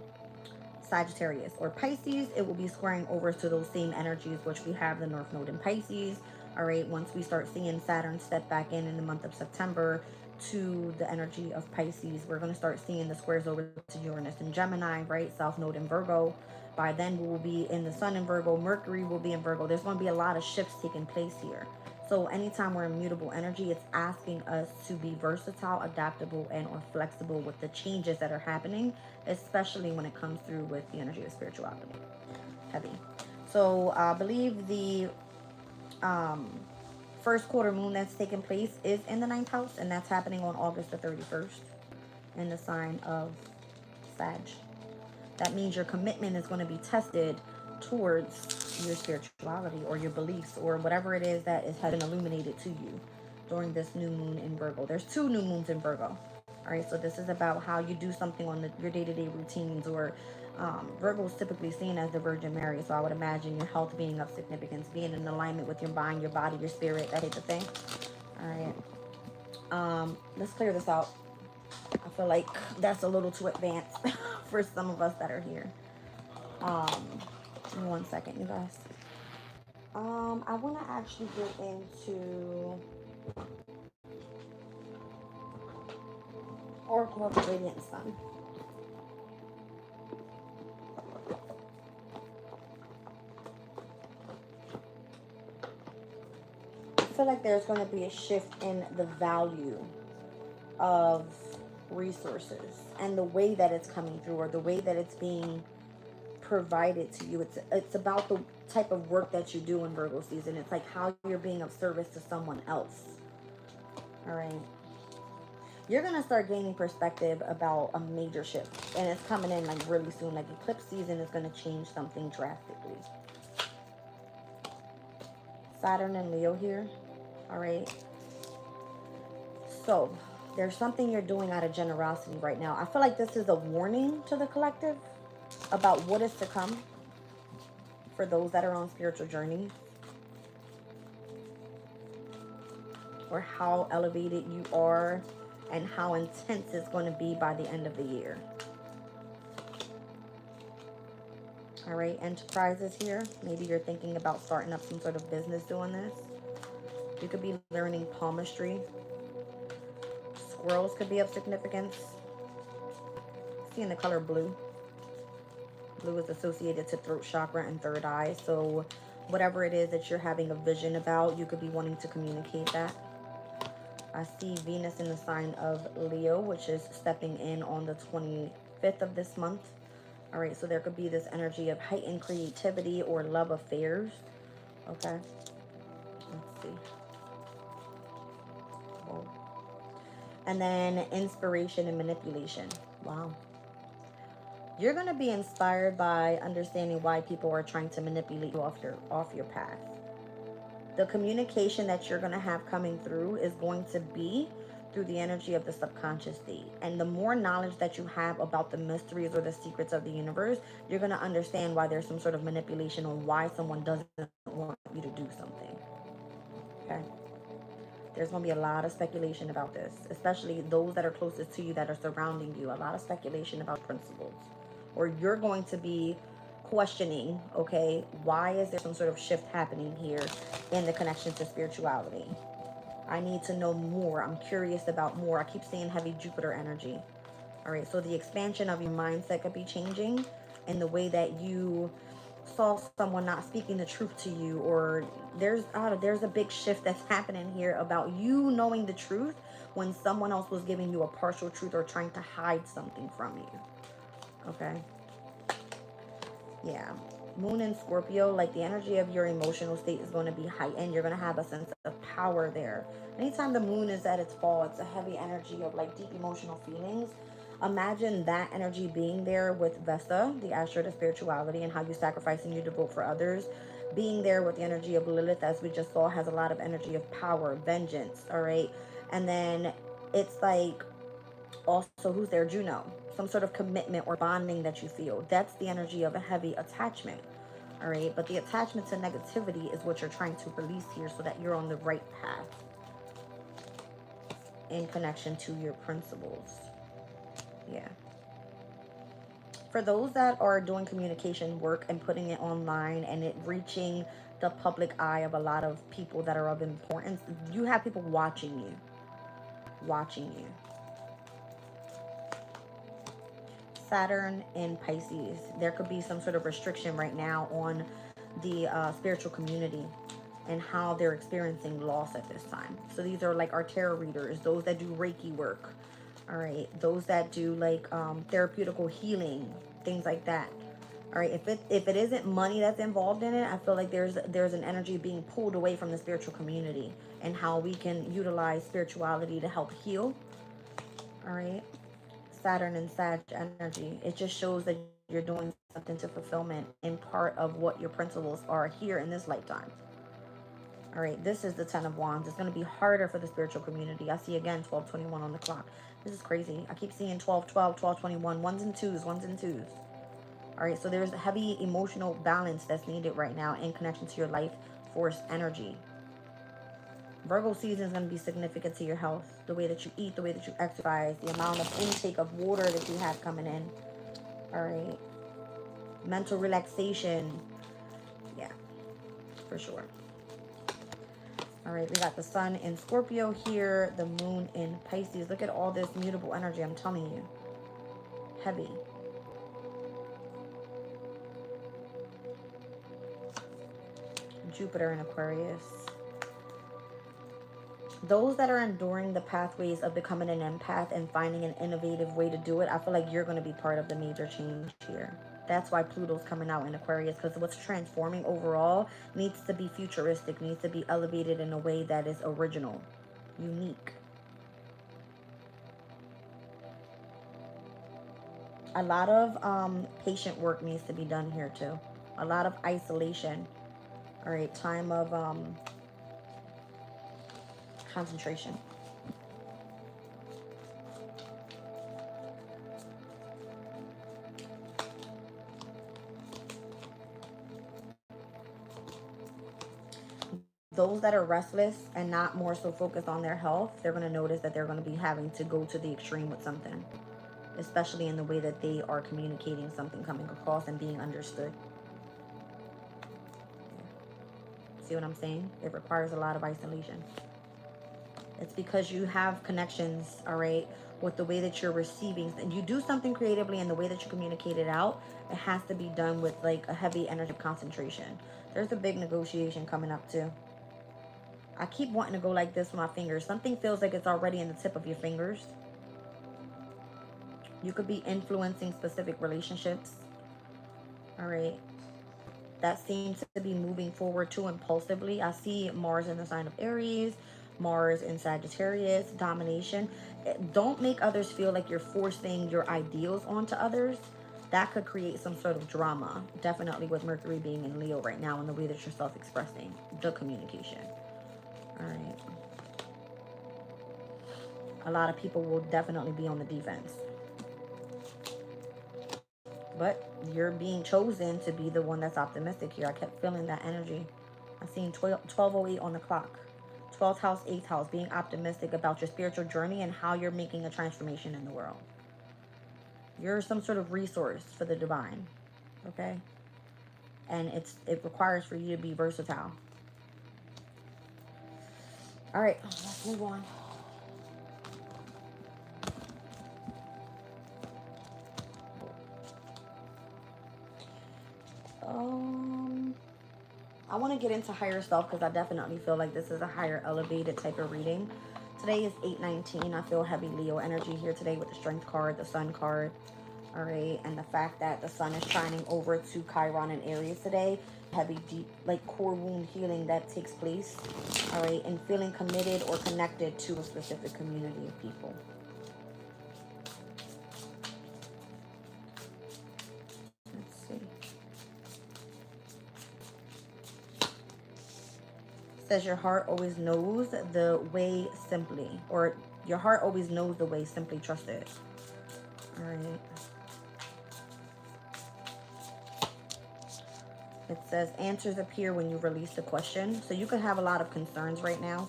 Sagittarius, or Pisces. It will be squaring over to those same energies, which we have the North Node in Pisces. All right, once we start seeing Saturn step back in the month of September to the energy of Pisces, we're going to start seeing the squares over to Uranus and Gemini, right? South Node in Virgo. By then, we will be in the Sun in Virgo. Mercury will be in Virgo. There's going to be a lot of shifts taking place here. So anytime we're in mutable energy, it's asking us to be versatile, adaptable, and or flexible with the changes that are happening, especially when it comes through with the energy of spirituality. Heavy. So I believe the first quarter moon that's taking place is in the ninth house, and that's happening on August the 31st in the sign of Sag. That means your commitment is going to be tested towards your spirituality or your beliefs or whatever it is that has been illuminated to you during this new moon in Virgo. There's 2 new moons in Virgo. All right, so this is about how you do something on your day-to-day routines, or Virgo is typically seen as the Virgin Mary, so I would imagine your health being of significance, being in alignment with your mind, your body, your spirit, that type of thing. All right, let's clear this out. I feel like that's a little too advanced for some of us that are here. Give me 1 second, you guys. I want to actually get into Oracle of the Radiant Sun. I feel like there's going to be a shift in the value of resources and the way that it's coming through, or the way that it's being provided to you. It's about the type of work that you do in Virgo season. It's like how you're being of service to someone else. All right. You're going to start gaining perspective about a major shift, and it's coming in like really soon. Like eclipse season is going to change something drastically. Saturn and Leo here. All right. So there's something you're doing out of generosity right now. I feel like this is a warning to the collective about what is to come for those that are on spiritual journeys, or how elevated you are and how intense it's going to be by the end of the year. All right, enterprises here. Maybe you're thinking about starting up some sort of business doing this. You could be learning palmistry. Squirrels could be of significance. Seeing the color blue. Blue is associated to throat chakra and third eye. So whatever it is that you're having a vision about, you could be wanting to communicate that. I see Venus in the sign of Leo, which is stepping in on the 25th of this month. All right, so there could be this energy of heightened creativity or love affairs. Okay, let's see. Whoa. And then inspiration and manipulation. Wow. You're going to be inspired by understanding why people are trying to manipulate you off your path. The communication that you're going to have coming through is going to be through the energy of the subconscious state. And the more knowledge that you have about the mysteries or the secrets of the universe, you're going to understand why there's some sort of manipulation on why someone doesn't want you to do something. Okay? There's going to be a lot of speculation about this, especially those that are closest to you that are surrounding you. A lot of speculation about principles. Or you're going to be questioning, okay, why is there some sort of shift happening here in the connection to spirituality? I need to know more. I'm curious about more. I keep seeing heavy Jupiter energy. All right, so the expansion of your mindset could be changing, and the way that you saw someone not speaking the truth to you, or there's a big shift that's happening here about you knowing the truth when someone else was giving you a partial truth or trying to hide something from you. Okay. Yeah. Moon in Scorpio, like the energy of your emotional state is going to be heightened. You're going to have a sense of power there. Anytime the moon is at its fall, it's a heavy energy of like deep emotional feelings. Imagine that energy being there with Vesta, the astro of spirituality, and how you sacrifice and you devote for others. Being there with the energy of Lilith, as we just saw, has a lot of energy of power, vengeance, all right? And then it's like, also, who's there? Juno. Some sort of commitment or bonding that you feel. That's the energy of a heavy attachment. All right. But the attachment to negativity is what you're trying to release here so that you're on the right path in connection to your principles. Yeah. For those that are doing communication work and putting it online and it reaching the public eye of a lot of people that are of importance, you have people watching you. Saturn in Pisces. There could be some sort of restriction right now on the spiritual community and how they're experiencing loss at this time. So these are like our tarot readers, those that do Reiki work, all right, those that do like therapeutical healing, things like that. All right, if it isn't money that's involved in it, I feel like there's an energy being pulled away from the spiritual community and how we can utilize spirituality to help heal. All right. Saturn and Sag energy. It just shows that you're doing something to fulfillment in part of what your principles are here in this lifetime. All right, this is the Ten of Wands. It's going to be harder for the spiritual community. I see again 1221 on the clock. This is crazy. I keep seeing 1212, 1221, ones and twos, ones and twos. All right, so there's a heavy emotional balance that's needed right now in connection to your life force energy. Virgo season is going to be significant to your health. The way that you eat, the way that you exercise, the amount of intake of water that you have coming in. All right. Mental relaxation. Yeah, for sure. All right, we got the sun in Scorpio here, the moon in Pisces. Look at all this mutable energy, I'm telling you. Heavy. Jupiter in Aquarius. Those that are enduring the pathways of becoming an empath and finding an innovative way to do it, I feel like you're going to be part of the major change here. That's why Pluto's coming out in Aquarius, because what's transforming overall needs to be futuristic, needs to be elevated in a way that is original, unique. A lot of patient work needs to be done here too. A lot of isolation. All right, time of concentration. Those that are restless and not more so focused on their health, they're going to notice that they're going to be having to go to the extreme with something, especially in the way that they are communicating something, coming across and being understood. See what I'm saying? It requires a lot of isolation. It's because you have connections, all right, with the way that you're receiving. And you do something creatively, and the way that you communicate it out, it has to be done with like a heavy energy concentration. There's a big negotiation coming up too. I keep wanting to go like this with my fingers. Something feels like it's already in the tip of your fingers. You could be influencing specific relationships. All right. That seems to be moving forward too impulsively. I see Mars in the sign of Aries, Mars in Sagittarius, domination. Don't make others feel like you're forcing your ideals onto others. That could create some sort of drama. Definitely with Mercury being in Leo right now and the way that you're self-expressing, the communication. All right. A lot of people will definitely be on the defense. But you're being chosen to be the one that's optimistic here. I kept feeling that energy. I seen 1208 on the clock. 12th house, 8th house. Being optimistic about your spiritual journey and how you're making a transformation in the world. You're some sort of resource for the divine. Okay? And it requires for you to be versatile. All right. Let's move on. I want to get into higher self because I definitely feel like this is a higher elevated type of reading. Today is 8/19. I feel heavy Leo energy here today with the Strength card, the Sun card. All right. And the fact that the Sun is shining over to Chiron and Aries today. Heavy, deep, like core wound healing that takes place. All right. And feeling committed or connected to a specific community of people. Says your heart always knows the way, simply, or your heart always knows the way, simply trust it. All right. It says answers appear when you release the question. So you could have a lot of concerns right now.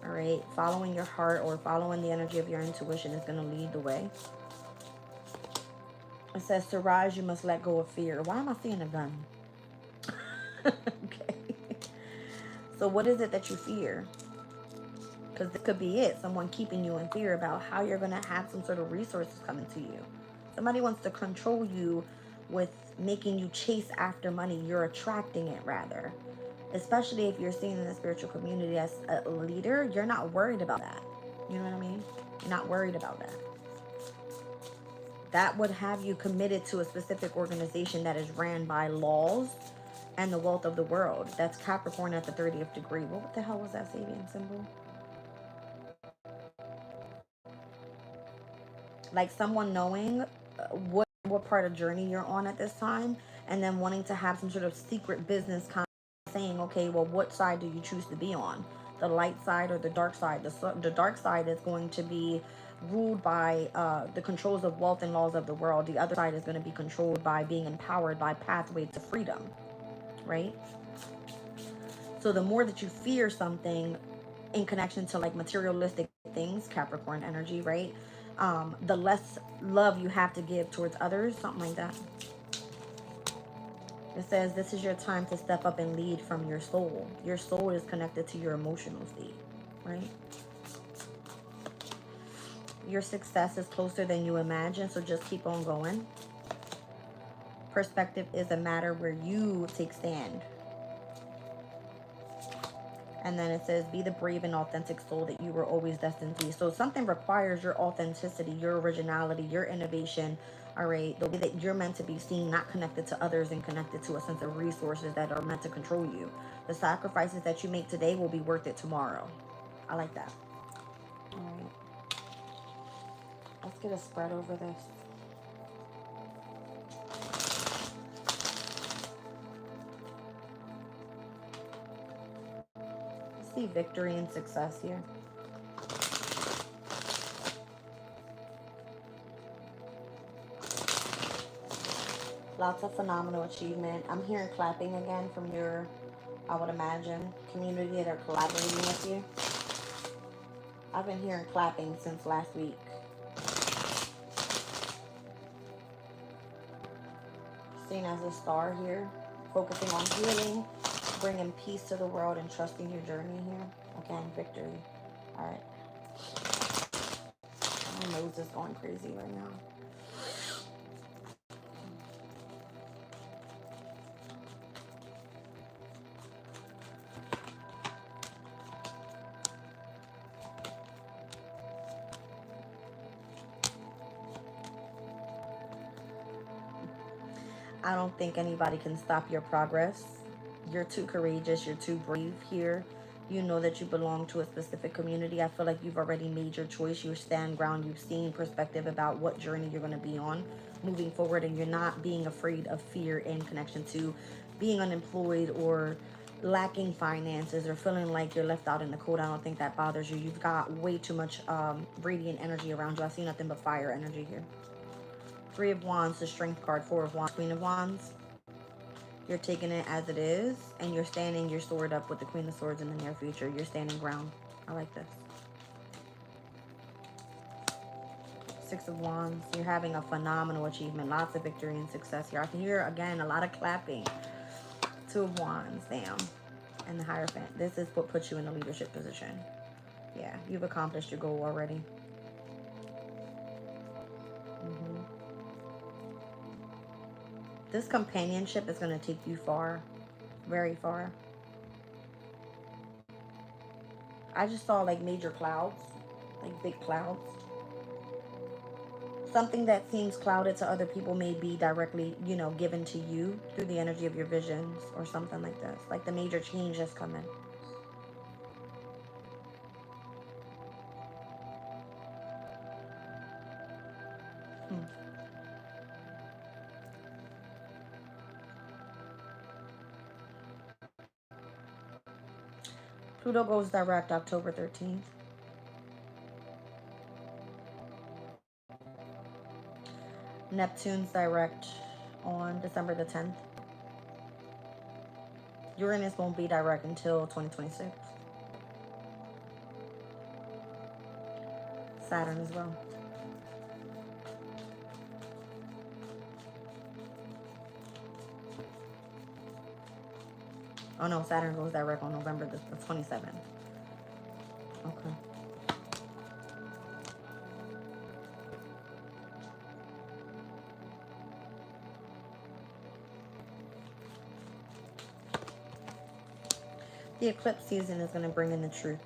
All right. Following your heart or following the energy of your intuition is going to lead the way. It says to rise, you must let go of fear. Why am I seeing a gun? Okay. So what is it that you fear? Because this could be it. Someone keeping you in fear about how you're going to have some sort of resources coming to you. Somebody wants to control you with making you chase after money. You're attracting it rather. Especially if you're seen in the spiritual community as a leader, you're not worried about that. You know what I mean? You're not worried about that. That would have you committed to a specific organization that is ran by laws and the wealth of the world. That's Capricorn at the 30th degree. What the hell was that Sabian symbol? Like someone knowing what part of journey you're on at this time, and then wanting to have some sort of secret business, kind of saying, okay, well, what side do you choose to be on? The light side or the dark side? The dark side is going to be ruled by the controls of wealth and laws of the world. The other side is going to be controlled by being empowered by pathway to freedom, right? So the more that you fear something in connection to like materialistic things, Capricorn energy, right? The less love you have to give towards others, something like that. It says this is your time to step up and lead from your soul. Your soul is connected to your emotional state, right? Your success is closer than you imagine, so just keep on going. Perspective is a matter where you take stand. And then it says, be the brave and authentic soul that you were always destined to be. So something requires your authenticity, your originality, your innovation, all right? The way that you're meant to be seen, not connected to others and connected to a sense of resources that are meant to control you. The sacrifices that you make today will be worth it tomorrow. I like that. All right. Let's get a spread over this. Let's see victory and success here. Lots of phenomenal achievement. I'm hearing clapping again from your, I would imagine, community that are collaborating with you. I've been hearing clapping since last week. Seen as a star here, focusing on healing, bringing peace to the world, and trusting your journey here. Again, victory. All right. My nose is going crazy right now. I don't think anybody can stop your progress. You're too courageous. You're too brave here. You know that you belong to a specific community. I feel like you've already made your choice. You stand ground. You've seen perspective about what journey you're going to be on moving forward. And you're not being afraid of fear in connection to being unemployed or lacking finances or feeling like you're left out in the cold. I don't think that bothers you. You've got way too much radiant energy around you. I see nothing but fire energy here. Three of Wands, the Strength card. Four of Wands, Queen of Wands. You're taking it as it is, and you're standing your sword up with the Queen of Swords in the near future. You're standing ground. I like this. Six of Wands. You're having a phenomenal achievement. Lots of victory and success here. I can hear, again, a lot of clapping. Two of Wands. Damn. And the Hierophant. This is what puts you in a leadership position. Yeah, you've accomplished your goal already. This companionship is going to take you far, very far. I just saw like major clouds, like big clouds. Something that seems clouded to other people may be directly, you know, given to you through the energy of your visions or something like this. Like the major change that's coming. Pluto goes direct October 13th. Neptune's direct on December the 10th. Uranus won't be direct until 2026. Saturn as well. Oh no, Saturn goes direct on November the 27th. Okay. The eclipse season is going to bring in the truth.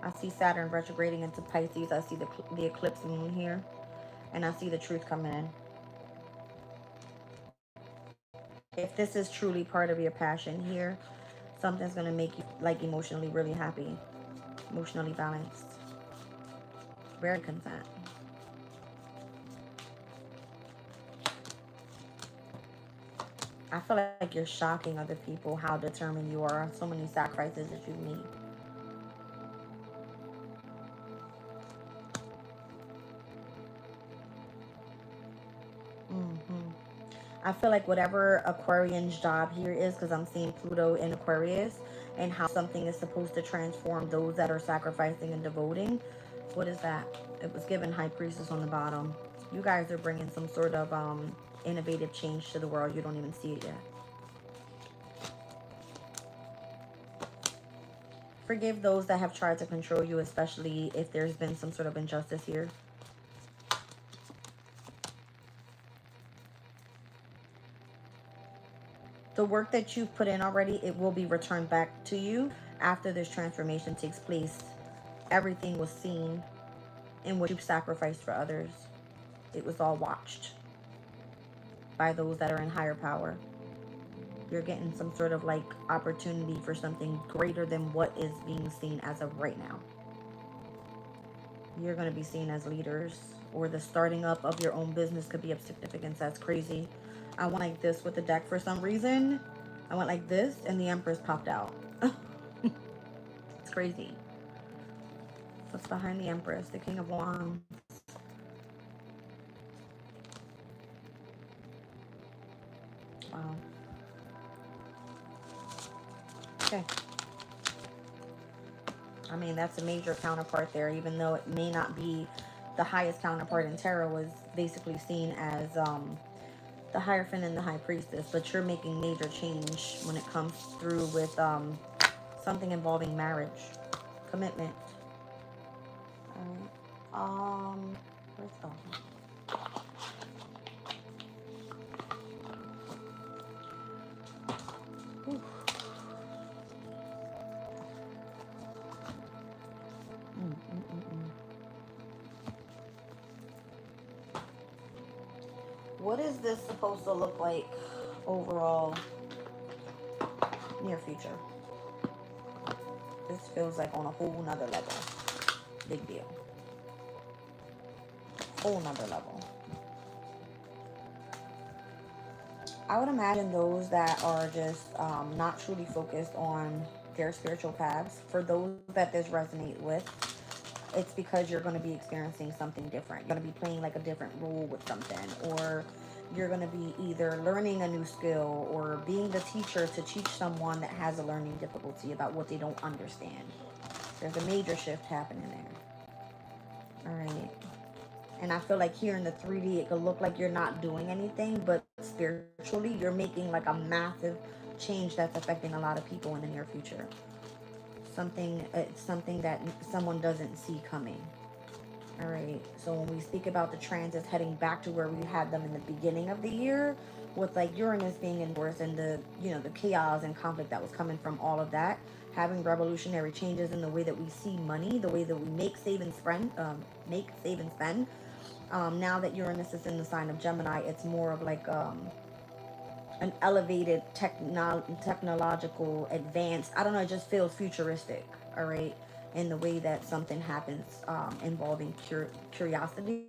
I see Saturn retrograding into Pisces. I see the eclipse moon here. And I see the truth coming in. If this is truly part of your passion here, something's going to make you like emotionally really happy. Emotionally balanced. Very content. I feel like you're shocking other people how determined you are. So many sacrifices that you've made. hmm I feel like whatever Aquarian's job here is, because I'm seeing Pluto in Aquarius, and how something is supposed to transform those that are sacrificing and devoting. What is that? It was given High Priestess on the bottom. You guys are bringing some sort of innovative change to the world. You don't even see it yet. Forgive those that have tried to control you, especially if there's been some sort of injustice here. The work that you've put in already, it will be returned back to you after this transformation takes place. Everything was seen in what you've sacrificed for others. It was all watched by those that are in higher power. You're getting some sort of like opportunity for something greater than what is being seen as of right now. You're going to be seen as leaders, or the starting up of your own business could be of significance. That's crazy. I went like this with the deck for some reason. I went like this and the Empress popped out. It's crazy. What's behind the Empress? The King of Wands. Wow. Okay. I mean, that's a major counterpart there, even though it may not be the highest counterpart in tarot, was basically seen as the Hierophant and the High Priestess, but you're making major change when it comes through with something involving marriage, commitment. All right. Where's that? Oof. What is this supposed to look like overall near future? This feels like on a whole nother level. Big deal. Whole nother level. I would imagine those that are just not truly focused on their spiritual paths, for those that this resonates with, it's because you're going to be experiencing something different. You're going to be playing like a different role with something, or you're going to be either learning a new skill or being the teacher to teach someone that has a learning difficulty about what they don't understand. There's a major shift happening there. All right. And I feel like here in the 3D, it could look like you're not doing anything, but spiritually, you're making like a massive change that's affecting a lot of people in the near future. It's something that someone doesn't see coming. All right. So when we speak about the transits heading back to where we had them in the beginning of the year, with like Uranus being indoors and the the chaos and conflict that was coming from all of that, having revolutionary changes in the way that we see money, the way that we make, save, and spend, now that Uranus is in the sign of Gemini, it's more of like an elevated technological advance. I don't know, it just feels futuristic, all right, in the way that something happens involving curiosity,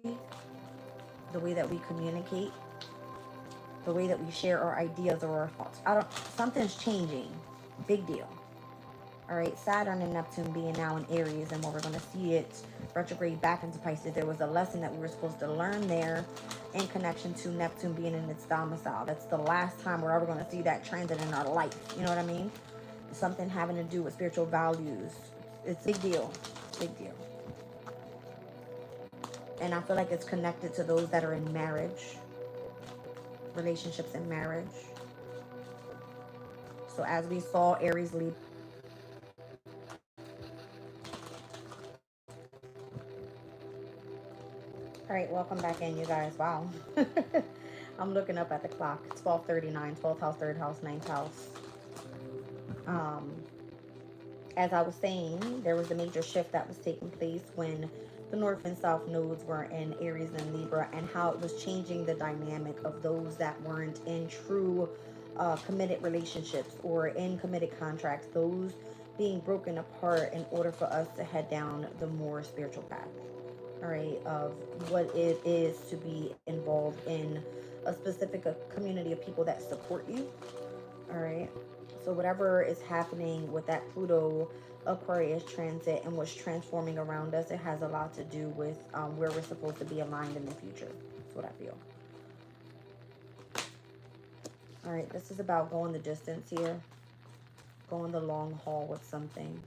the way that we communicate, the way that we share our ideas or our thoughts. Something's changing. Big deal. All right, Saturn and Neptune being now in Aries, and what we're going to see it retrograde back into Pisces. There was a lesson that we were supposed to learn there in connection to Neptune being in its domicile. That's the last time we're ever going to see that transit in our life. You know what I mean? Something having to do with spiritual values. It's a big deal. Big deal. And I feel like it's connected to those that are in marriage, relationships and marriage. So as we saw Aries lead. All right, welcome back in, you guys. Wow. I'm looking up at the clock. It's 12:39, 12th house, 3rd house, 9th house. As I was saying, there was a major shift that was taking place when the North and South nodes were in Aries and Libra, and how it was changing the dynamic of those that weren't in true committed relationships or in committed contracts, those being broken apart in order for us to head down the more spiritual path. all right, of what it is to be involved in a specific community of people that support you, all right? So whatever is happening with that Pluto Aquarius transit and what's transforming around us, it has a lot to do with where we're supposed to be aligned in the future. That's what I feel. All right, this is about going the distance here, going the long haul with something.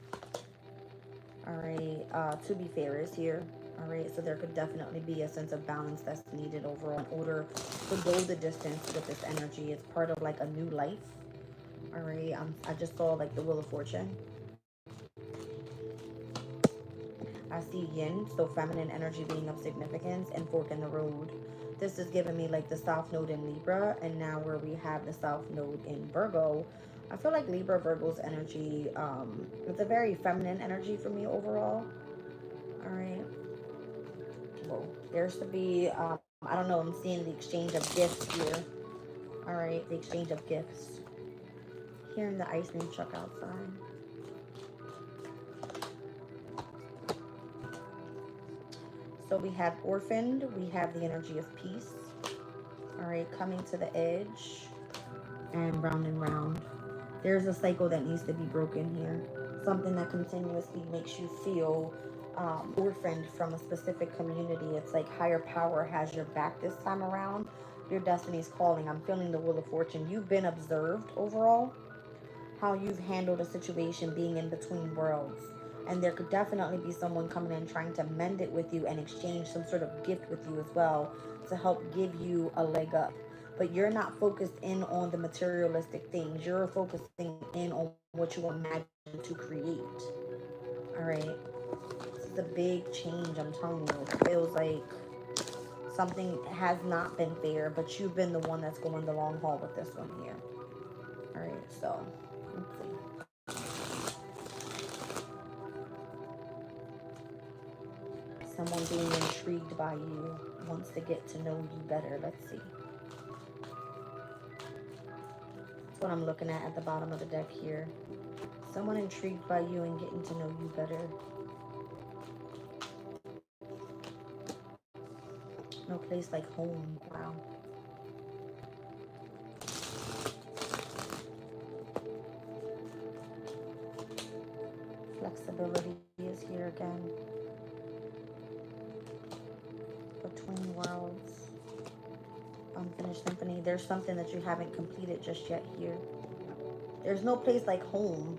All right, to be fair is here. All right, so there could definitely be a sense of balance that's needed overall in order to go the distance with this energy. It's part of like a new life. All right, I just saw like the Wheel of Fortune. I see yin, so feminine energy being of significance, and fork in the road. This is giving me like the South Node in Libra, and now where we have the South Node in Virgo. I feel like Libra Virgo's energy, it's a very feminine energy for me overall. All right. Well, there's to be, I don't know, I'm seeing the exchange of gifts here. All right, the exchange of gifts. Hearing the ice cream truck outside. So we have orphaned, we have the energy of peace. All right, coming to the edge and round. There's a cycle that needs to be broken here. Something that continuously makes you feel orphaned from a specific community. It's like higher power has your back this time around. Your destiny's calling. I'm feeling the Wheel of Fortune. You've been observed overall, how you've handled a situation being in between worlds. And there could definitely be someone coming in trying to mend it with you and exchange some sort of gift with you as well to help give you a leg up. But you're not focused in on the materialistic things. You're focusing in on what you imagine to create. All right. This is a big change, I'm telling you. It feels like something has not been fair, but you've been the one that's going the long haul with this one here. All right, so let's see. Someone being intrigued by you, wants to get to know you better. Let's see. That's what I'm looking at the bottom of the deck here. Someone intrigued by you and getting to know you better. No place like home. Wow. Flexibility is here again. Between worlds. Unfinished symphony. There's something that you haven't completed just yet here. There's no place like home.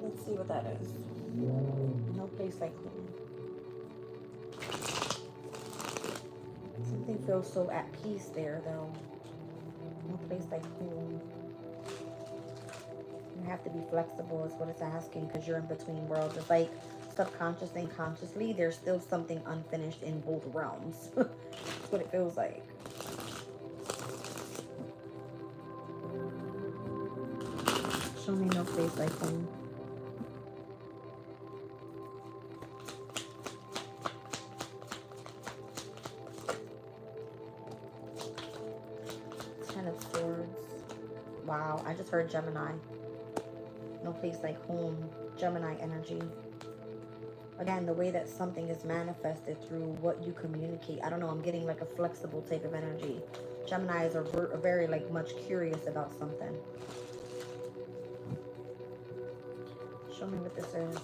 Let's see what that is. No place like home. Something feels so at peace there, though. No place like home. You have to be flexible is what it's asking because you're in between worlds. It's like subconsciously and consciously, there's still something unfinished in both realms. That's what it feels like. Show me no place like home. Ten of Swords. Wow, I just heard Gemini. No place like home. Gemini energy. Again, the way that something is manifested through what you communicate. I don't know, I'm getting like a flexible type of energy. Geminis are very like much curious about something. Show me what this is.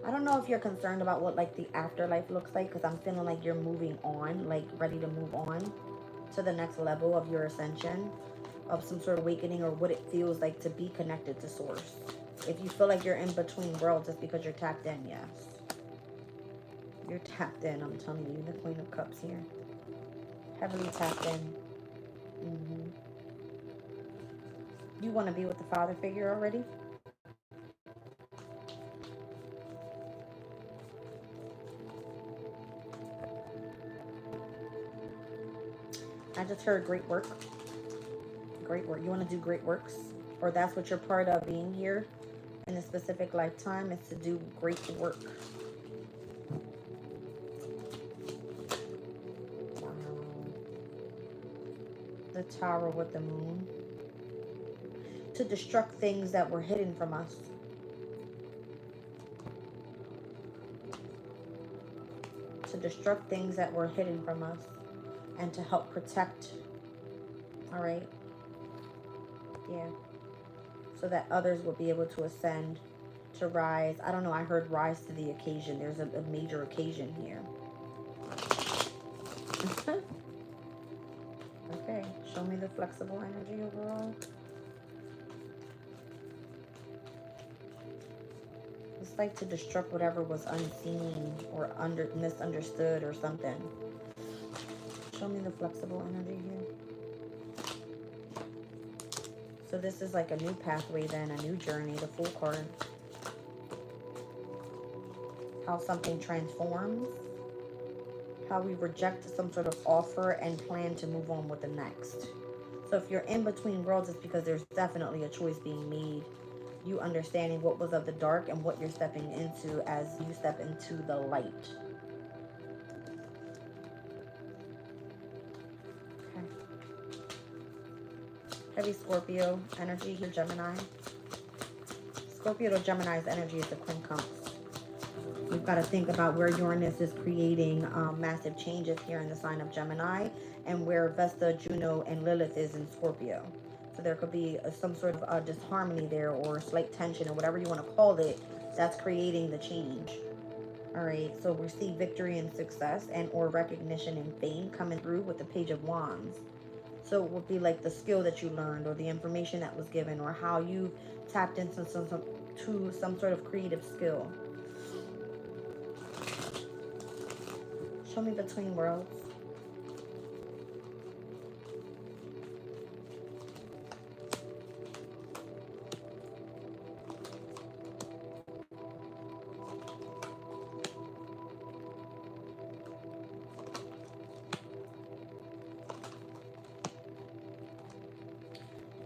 I don't know if you're concerned about what like the afterlife looks like because I'm feeling like you're moving on, like ready to move on to the next level of your ascension, of some sort of awakening, or what it feels like to be connected to source. If you feel like you're in between worlds, it's because you're tapped in, yes. You're tapped in, I'm telling you. The Queen of Cups here. Heavily tapped in. You want to be with the father figure already? I just heard great work. Great work. You want to do great works? Or that's what you're part of being here in a specific lifetime, is to do great work. Wow. The Tower with the Moon. To destruct things that were hidden from us. to destruct things that were hidden from us and to help protect. All right. Yeah. So that others will be able to ascend, to rise. I don't know. I heard rise to the occasion. There's a major occasion here. Okay. Show me the flexible energy overall. It's like to destruct whatever was unseen or misunderstood or something. Show me the flexible energy here. So this is like a new pathway then, a new journey, the Fool card. How something transforms. How we reject some sort of offer and plan to move on with the next. So if you're in between worlds, it's because there's definitely a choice being made. You understanding what was of the dark and what you're stepping into as you step into the light. Okay. Heavy Scorpio energy here, Gemini. Scorpio to Gemini's energy is the quincunx. You've got to think about where Uranus is creating massive changes here in the sign of Gemini, and where Vesta, Juno, and Lilith is in Scorpio. So there could be some sort of disharmony there, or slight tension, or whatever you want to call it, that's creating the change. All right, so we see victory and success and or recognition and fame coming through with the Page of Wands. So it would be like the skill that you learned, or the information that was given, or how you tapped into some sort of creative skill. Show me between worlds.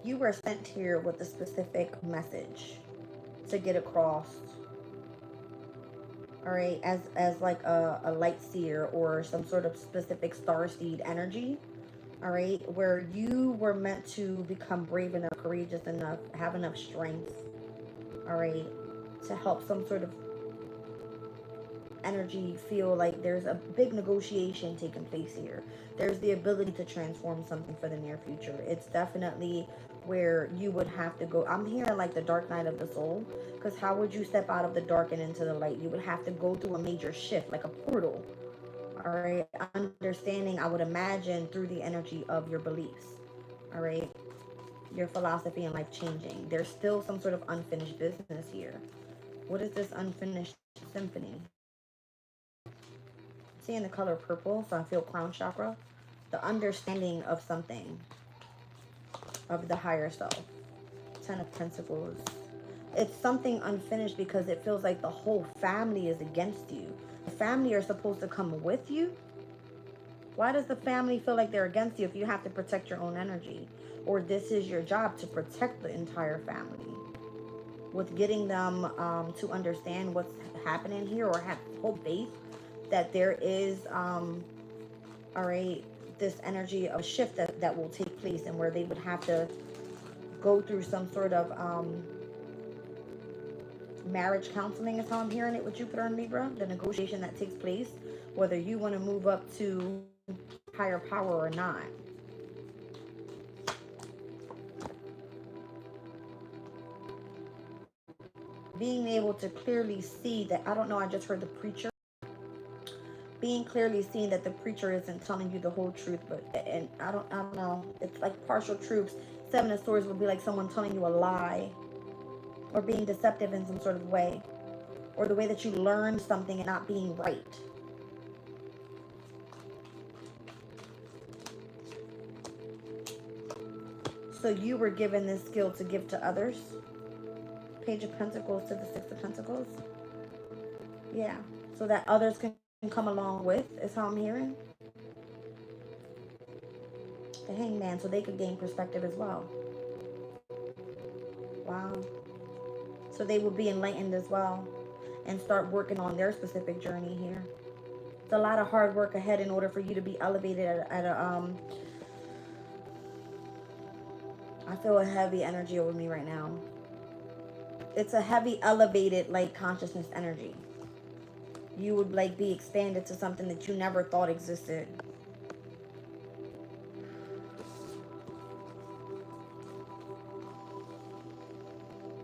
You were sent here with a specific message to get across. All right, as like a light seer or some sort of specific star seed energy. All right, where you were meant to become brave enough, courageous enough, have enough strength, all right, to help some sort of energy feel like there's a big negotiation taking place here. There's the ability to transform something for the near future. It's definitely where you would have to go. I'm hearing like the dark night of the soul, because how would you step out of the dark and into the light? You would have to go through a major shift, like a portal. All right, understanding, I would imagine, through the energy of your beliefs. All right, your philosophy and life changing. There's still some sort of unfinished business here. What is this unfinished symphony? Seeing the color purple, so I feel crown chakra. The understanding of something, of the higher self. 10 of Pentacles. It's something unfinished because it feels like the whole family is against you. The family are supposed to come with you. Why does the family feel like they're against you if you have to protect your own energy? Or this is your job to protect the entire family. With getting them to understand what's happening here, or have whole faith that there is, all right, this energy of shift that will take place, and where they would have to go through some sort of marriage counseling is how I'm hearing it with Jupiter and Libra. The negotiation that takes place, whether you want to move up to higher power or not. Being able to clearly see that, I don't know, I just heard the preacher. Being clearly seen that the preacher isn't telling you the whole truth, but, and I don't know, it's like partial truths. 7 of Swords would be like someone telling you a lie, or being deceptive in some sort of way, or the way that you learn something and not being right. So you were given this skill to give to others. Page of Pentacles to the 6 of Pentacles. Yeah, so that others can come along with, is how I'm hearing. The Hangman, so they could gain perspective as well. Wow. So they will be enlightened as well and start working on their specific journey here. It's a lot of hard work ahead in order for you to be elevated at a I feel a heavy energy over me right now. It's a heavy elevated like consciousness energy. you would like be expanded to something that you never thought existed.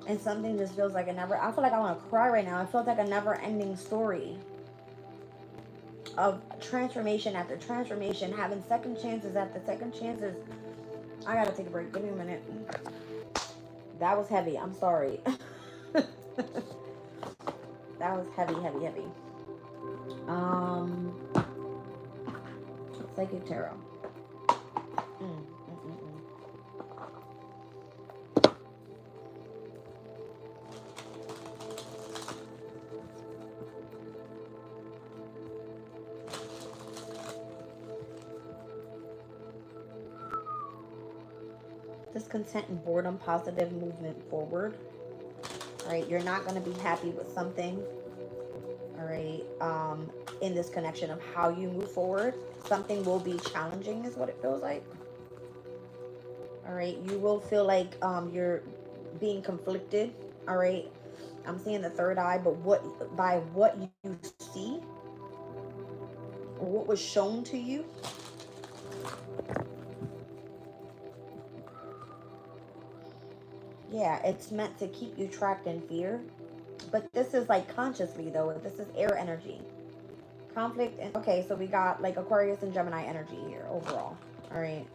And something just feels like I feel like I want to cry right now. It feels like a never ending story of transformation after transformation, having second chances after second chances. I gotta take a break. Give me a minute. That was heavy. I'm sorry. That was heavy, heavy, heavy. Um, Psychic Tarot. Mm, mm, mm, mm. Discontent and boredom, positive movement forward. All right, you're not going to be happy with something. All right, in this connection of how you move forward, something will be challenging, is what it feels like. All right, you will feel like you're being conflicted. All right, I'm seeing the third eye, but what you see, or what was shown to you, yeah, it's meant to keep you trapped in fear. But this is like consciously though. This is air energy. Conflict and okay, so we got like Aquarius and Gemini energy here overall. All right.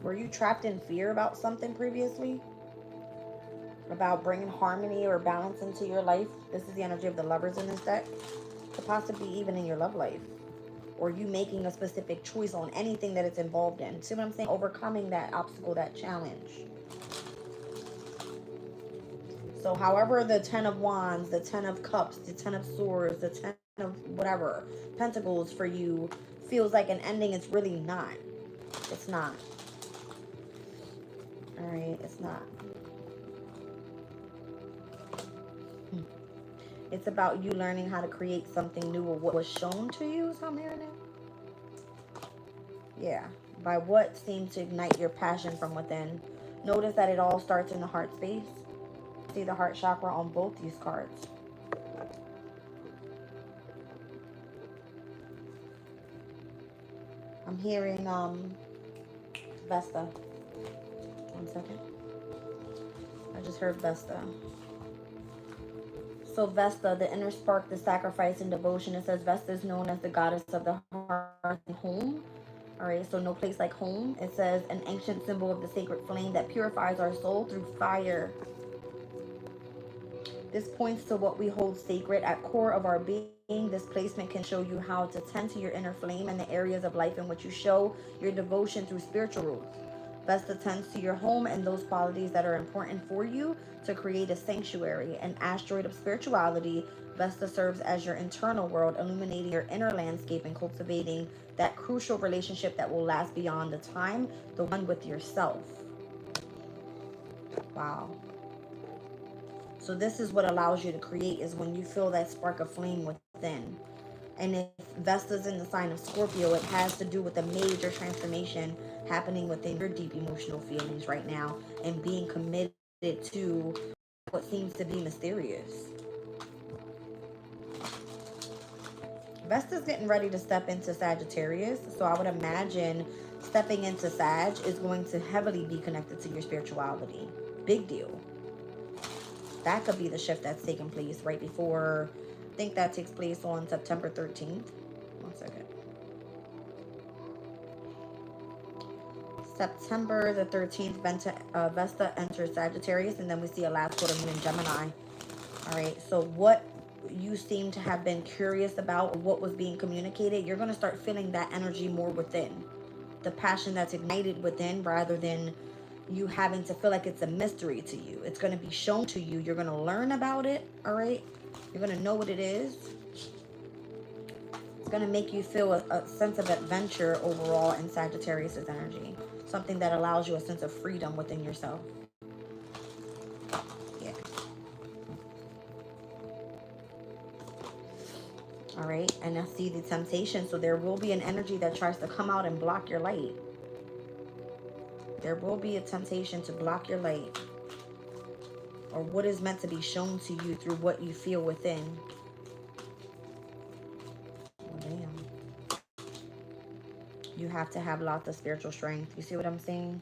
Were you trapped in fear about something previously? About bringing harmony or balance into your life? This is the energy of the lovers in this deck. Could possibly even in your love life. Or you making a specific choice on anything that it's involved in. See what I'm saying? Overcoming that obstacle, that challenge. So however the 10 of Wands, the 10 of Cups, the 10 of Swords, the 10 of whatever, Pentacles for you feels like an ending, it's really not. It's not. All right, it's not. It's about you learning how to create something new or what was shown to you, is how I'm hearing it. Yeah, by what seemed to ignite your passion from within. Notice that it all starts in the heart space. See the heart chakra on both these cards. I'm hearing Vesta. 1 second. I just heard Vesta. So Vesta, the inner spark, the sacrifice and devotion. It says Vesta is known as the goddess of the hearth and home. All right, so no place like home. It says an ancient symbol of the sacred flame that purifies our soul through fire. This points to what we hold sacred at core of our being. This placement can show you how to tend to your inner flame and the areas of life in which you show your devotion through spiritual roots. Vesta tends to your home and those qualities that are important for you to create a sanctuary. An asteroid of spirituality, Vesta serves as your internal world, illuminating your inner landscape and cultivating that crucial relationship that will last beyond the time, the one with yourself. Wow. So this is what allows you to create, is when you feel that spark of flame within. And if Vesta's in the sign of Scorpio, it has to do with a major transformation happening within your deep emotional feelings right now and being committed to what seems to be mysterious. Vesta's getting ready to step into Sagittarius, so I would imagine stepping into Sag is going to heavily be connected to your spirituality. Big deal. That could be the shift that's taking place right before. I think that takes place on September 13th. 1 second. September the 13th, Vesta enters Sagittarius, and then we see a last quarter moon in Gemini. All right, so what you seem to have been curious about, what was being communicated, you're going to start feeling that energy more within. The passion that's ignited within, rather than you having to feel like it's a mystery to you. It's going to be shown to you. You're going to learn about it, all right? You're going to know what it is. It's going to make you feel a sense of adventure overall in Sagittarius' energy. Something that allows you a sense of freedom within yourself. Yeah. All right, and I see the temptation. So there will be an energy that tries to come out and block your light. There will be a temptation to block your light, or what is meant to be shown to you through what you feel within. you have to have lots of spiritual strength. You see what I'm saying?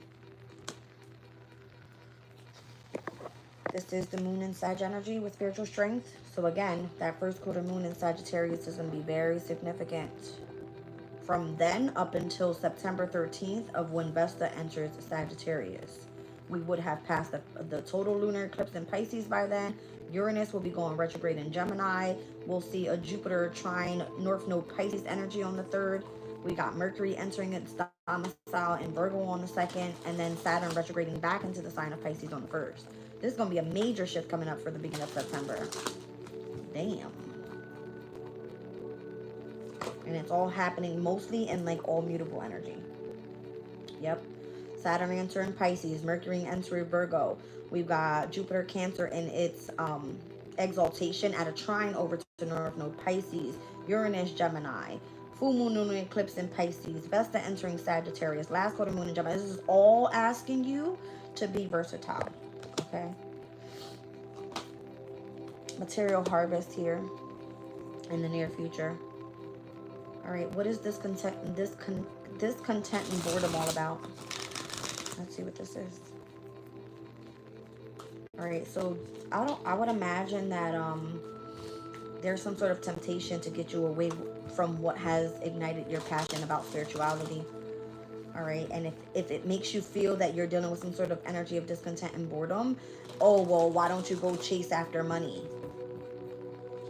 This is the moon in Sag energy with spiritual strength. So again, that first quarter moon in Sagittarius is going to be very significant. From then up until September 13th of when Vesta enters Sagittarius. We would have passed the total lunar eclipse in Pisces by then. Uranus will be going retrograde in Gemini. We'll see a Jupiter trine North Node Pisces energy on the 3rd. We got Mercury entering its domicile in Virgo on the 2nd. And then Saturn retrograding back into the sign of Pisces on the 1st. This is going to be a major shift coming up for the beginning of September. Damn. And it's all happening mostly in like all mutable energy. Yep. Saturn entering Pisces, Mercury entering Virgo. We've got Jupiter Cancer in its exaltation at a trine over to North Node Pisces, Uranus Gemini, full moon lunar eclipse in Pisces, Vesta entering Sagittarius, last quarter moon in Gemini. This is all asking you to be versatile. Okay. Material harvest here in the near future. All right, what is discontent and boredom all about? Let's see what this is. All right, so I would imagine that there's some sort of temptation to get you away from what has ignited your passion about spirituality. All right, and if it makes you feel that you're dealing with some sort of energy of discontent and boredom, oh, well, why don't you go chase after money?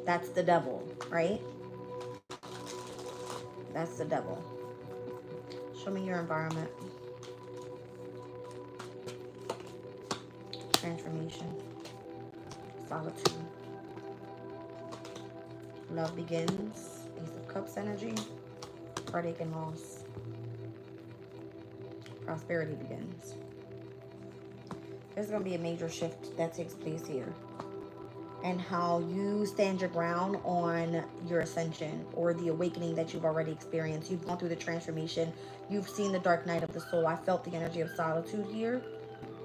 That's the devil, right? That's the devil. Show me your environment. Transformation. Solitude. Love begins. Ace of Cups energy. Heartache and loss. Prosperity begins. There's going to be a major shift that takes place here. And how you stand your ground on your ascension or the awakening that you've already experienced. You've gone through the transformation. You've seen the dark night of the soul. I felt the energy of solitude here.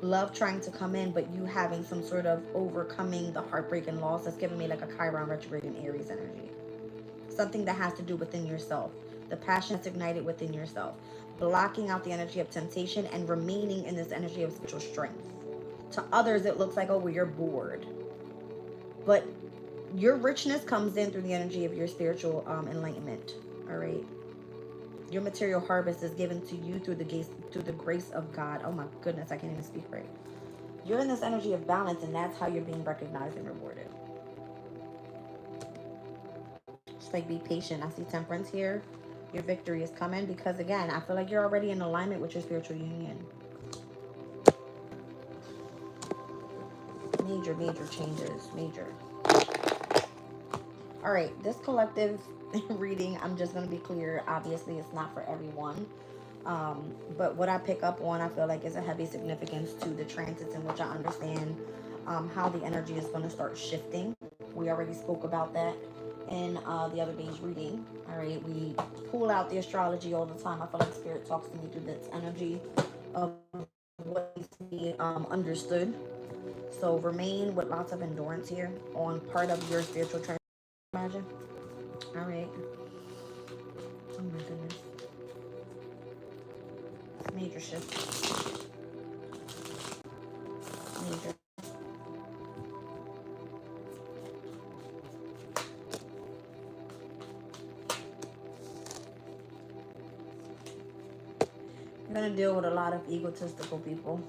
Love trying to come in, but you having some sort of overcoming the heartbreak and loss. That's giving me like a Chiron retrograde in Aries energy. Something that has to do within yourself. The passion that's ignited within yourself. Blocking out the energy of temptation and remaining in this energy of spiritual strength. To others, it looks like, oh, well, you're bored. But your richness comes in through the energy of your spiritual enlightenment. All right. Your material harvest is given to you through the grace of God. Oh my goodness, I can't even speak right. You're in this energy of balance, and that's how you're being recognized and rewarded. Just like be patient. I see temperance here. Your victory is coming because, again, I feel like you're already in alignment with your spiritual union. Major changes. Major. All right, this collective reading, I'm just going to be clear. Obviously, it's not for everyone. But what I pick up on, I feel like is a heavy significance to the transits in which I understand how the energy is going to start shifting. We already spoke about that in the other day's reading. All right, we pull out the astrology all the time. I feel like Spirit talks to me through this energy of what needs to be understood. So remain with lots of endurance here on part of your spiritual transformation. Imagine. All right. Oh my goodness. It's major shift. Major. You're going to deal with a lot of egotistical people.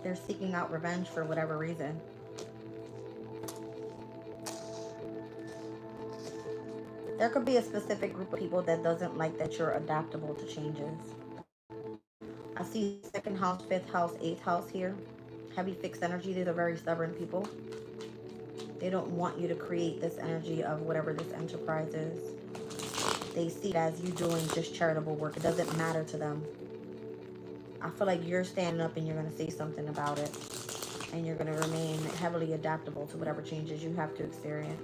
They're seeking out revenge for whatever reason. There could be a specific group of people that doesn't like that you're adaptable to changes. I see 2nd house, 5th house, 8th house here. Heavy fixed energy. These are very stubborn people. They don't want you to create this energy of whatever this enterprise is. They see it as you doing just charitable work. It doesn't matter to them. I feel like you're standing up and you're going to say something about it. And you're going to remain heavily adaptable to whatever changes you have to experience.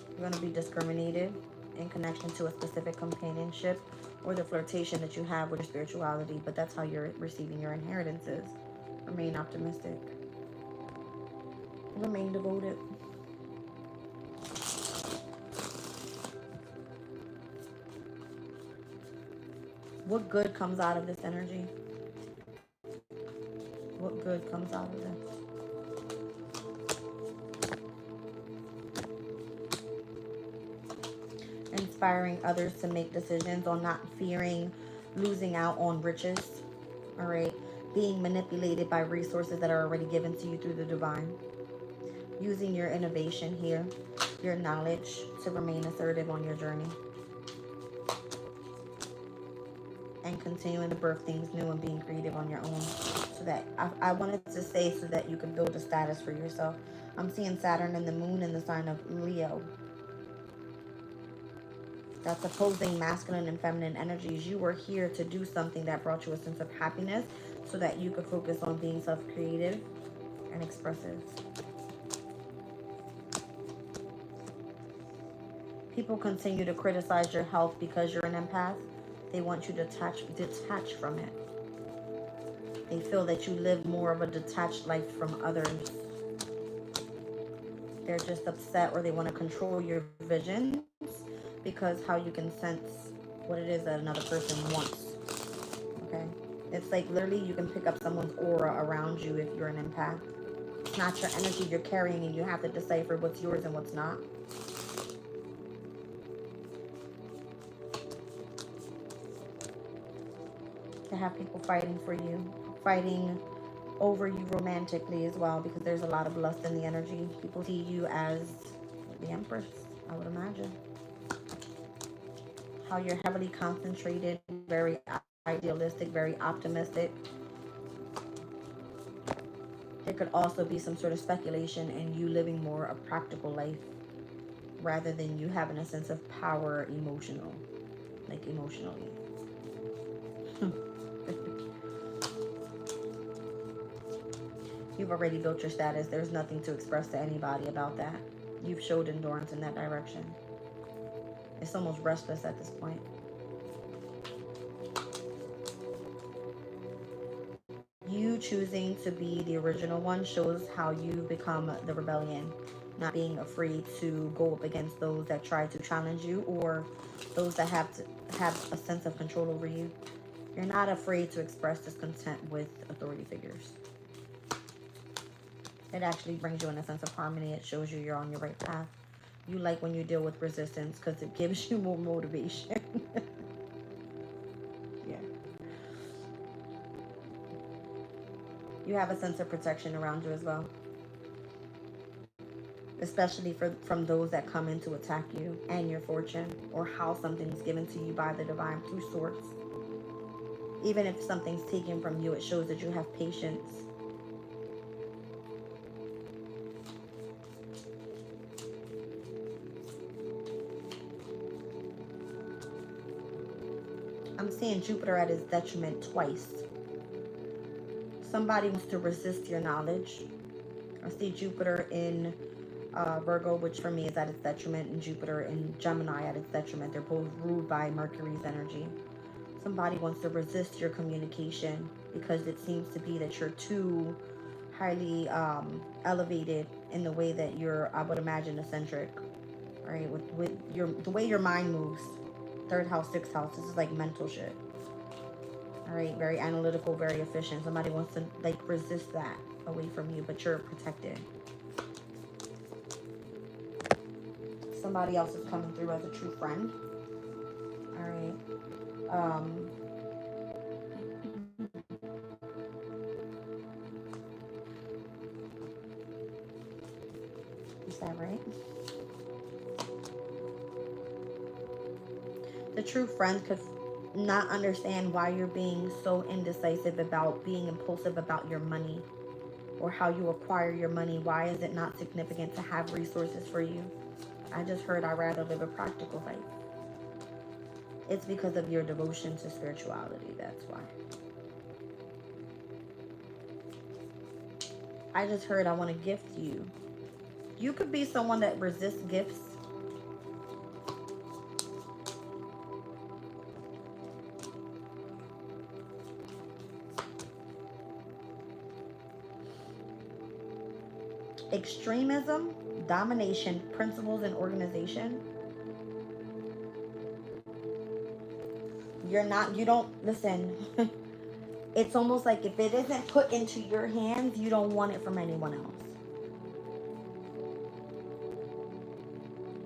You're going to be discriminated in connection to a specific companionship or the flirtation that you have with your spirituality. But that's how you're receiving your inheritances. Remain optimistic. Remain devoted. What good comes out of this energy? What good comes out of this? Inspiring others to make decisions on not fearing losing out on riches. All right. Being manipulated by resources that are already given to you through the divine. Using your innovation here, your knowledge to remain assertive on your journey. And continuing to birth things new and being creative on your own. So that, I wanted to say so that you can build a status for yourself. I'm seeing Saturn and the moon in the sign of Leo. That's opposing masculine and feminine energies. You were here to do something that brought you a sense of happiness so that you could focus on being self-creative and expressive. People continue to criticize your health because you're an empath. They want you to detach from it. They feel that you live more of a detached life from others. They're just upset, or they want to control your visions because how you can sense what it is that another person wants. Okay? It's like literally you can pick up someone's aura around you if you're an empath. It's not your energy you're carrying, and you have to decipher what's yours and what's not. To have people fighting for you, fighting over you romantically as well, because there's a lot of lust in the energy. People see you as the Empress, I would imagine. How you're heavily concentrated, very idealistic, very optimistic. There could also be some sort of speculation in you living more a practical life rather than you having a sense of power emotionally. You've already built your status. There's nothing to express to anybody about that. You've showed endurance in that direction. It's almost restless at this point. You choosing to be the original one shows how you become the rebellion. Not being afraid to go up against those that try to challenge you, or those that have a sense of control over you. You're not afraid to express discontent with authority figures. It actually brings you in a sense of harmony. It shows you you're on your right path. You like when you deal with resistance because it gives you more motivation. Yeah. You have a sense of protection around you as well. Especially from those that come in to attack you and your fortune, or how something's given to you by the divine through sorts. Even if something's taken from you, it shows that you have patience. I'm seeing Jupiter at his detriment twice. Somebody wants to resist your knowledge. I see Jupiter in Virgo, which for me is at its detriment, and Jupiter in Gemini at its detriment. They're both ruled by Mercury's energy. Somebody wants to resist your communication because it seems to be that you're too highly elevated in the way that you're, I would imagine, eccentric. All right, with the way your mind moves. 3rd house, 6th house. This is like mental shit. All right, very analytical, very efficient. Somebody wants to like resist that away from you, but you're protected. Somebody else is coming through as a true friend. All right. Is that right? The true friend could not understand why you're being so indecisive about being impulsive about your money, or how you acquire your money. Why is it not significant to have resources for you? I just heard I'd rather live a practical life. It's because of your devotion to spirituality. That's why. I just heard I want to gift you. You could be someone that resists gifts. Extremism, domination, principles, and organization. You don't, listen. It's almost like if it isn't put into your hands, you don't want it from anyone else.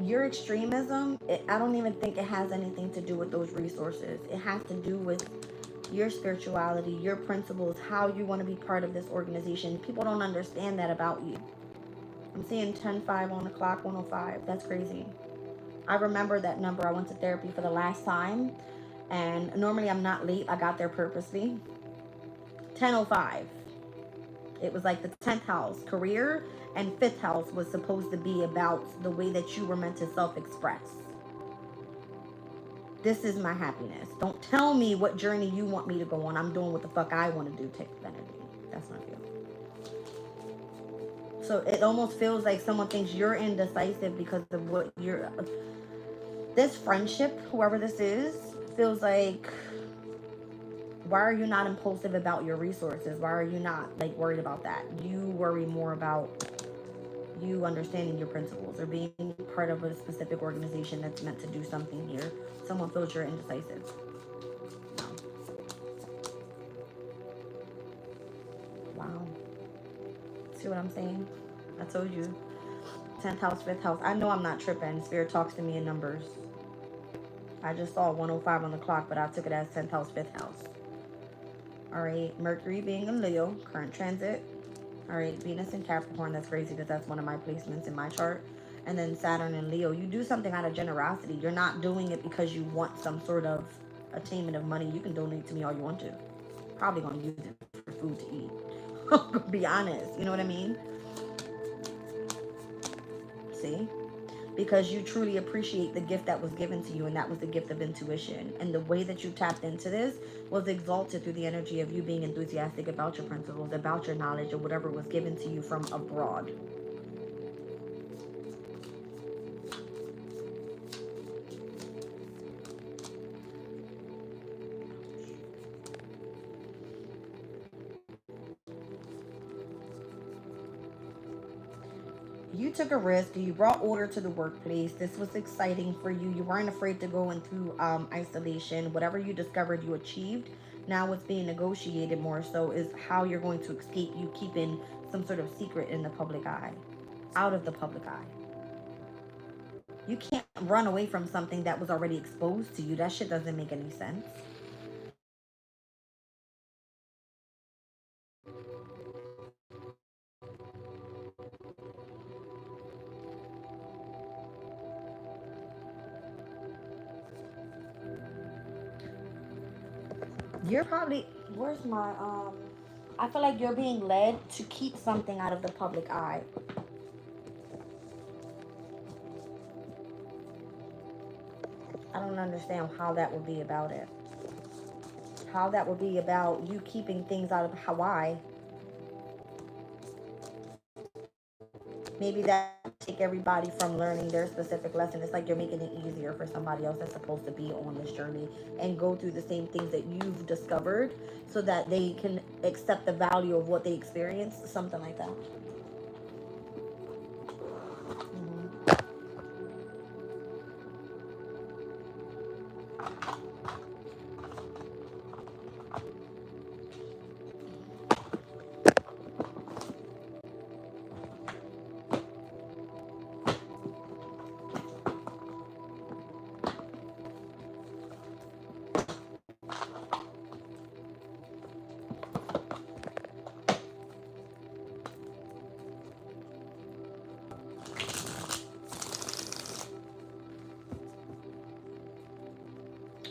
Your extremism, I don't even think it has anything to do with those resources. It has to do with your spirituality, your principles, how you want to be part of this organization. People don't understand that about you. I'm seeing 10-5 on the clock, 105. That's crazy. I remember that number. I went to therapy for the last time, and normally I'm not late. I got there purposely. 10:05. It was like the 10th house, career, and 5th house was supposed to be about the way that you were meant to self-express. This is my happiness. Don't tell me what journey you want me to go on. I'm doing what the fuck I want to do. Take the energy. That's my feeling. So it almost feels like someone thinks you're indecisive because of what you're... This friendship, whoever this is, feels like... Why are you not impulsive about your resources? Why are you not like worried about that? You worry more about you understanding your principles or being part of a specific organization that's meant to do something here. Someone feels you're indecisive. No. Wow. See what I'm saying? I told you. 10th house, 5th house. I know I'm not tripping. Spirit talks to me in numbers. I just saw 105 on the clock, but I took it as 10th house, 5th house. All right, Mercury being in Leo, current transit. All right, Venus in Capricorn, that's crazy because that's one of my placements in my chart. And then Saturn in Leo, you do something out of generosity. You're not doing it because you want some sort of attainment of money. You can donate to me all you want to. Probably gonna use it for food to eat. Be honest, you know what I mean? See? Because you truly appreciate the gift that was given to you, and that was the gift of intuition. And the way that you tapped into this was exalted through the energy of you being enthusiastic about your principles, about your knowledge, or whatever was given to you from abroad. You took a risk. You brought order to the workplace. This was exciting for you. You weren't afraid to go into isolation. Whatever you discovered, you achieved. Now what's being negotiated more so is how you're going to escape you keeping some sort of secret in the public eye. Out of the public eye. You can't run away from something that was already exposed to you. That shit doesn't make any sense. You're probably... Where's my... I feel like you're being led to keep something out of the public eye. I don't understand how that would be about it. How that would be about you keeping things out of Hawaii. Maybe that take everybody from learning their specific lesson. It's like you're making it easier for somebody else that's supposed to be on this journey and go through the same things that you've discovered so that they can accept the value of what they experienced. Something like that.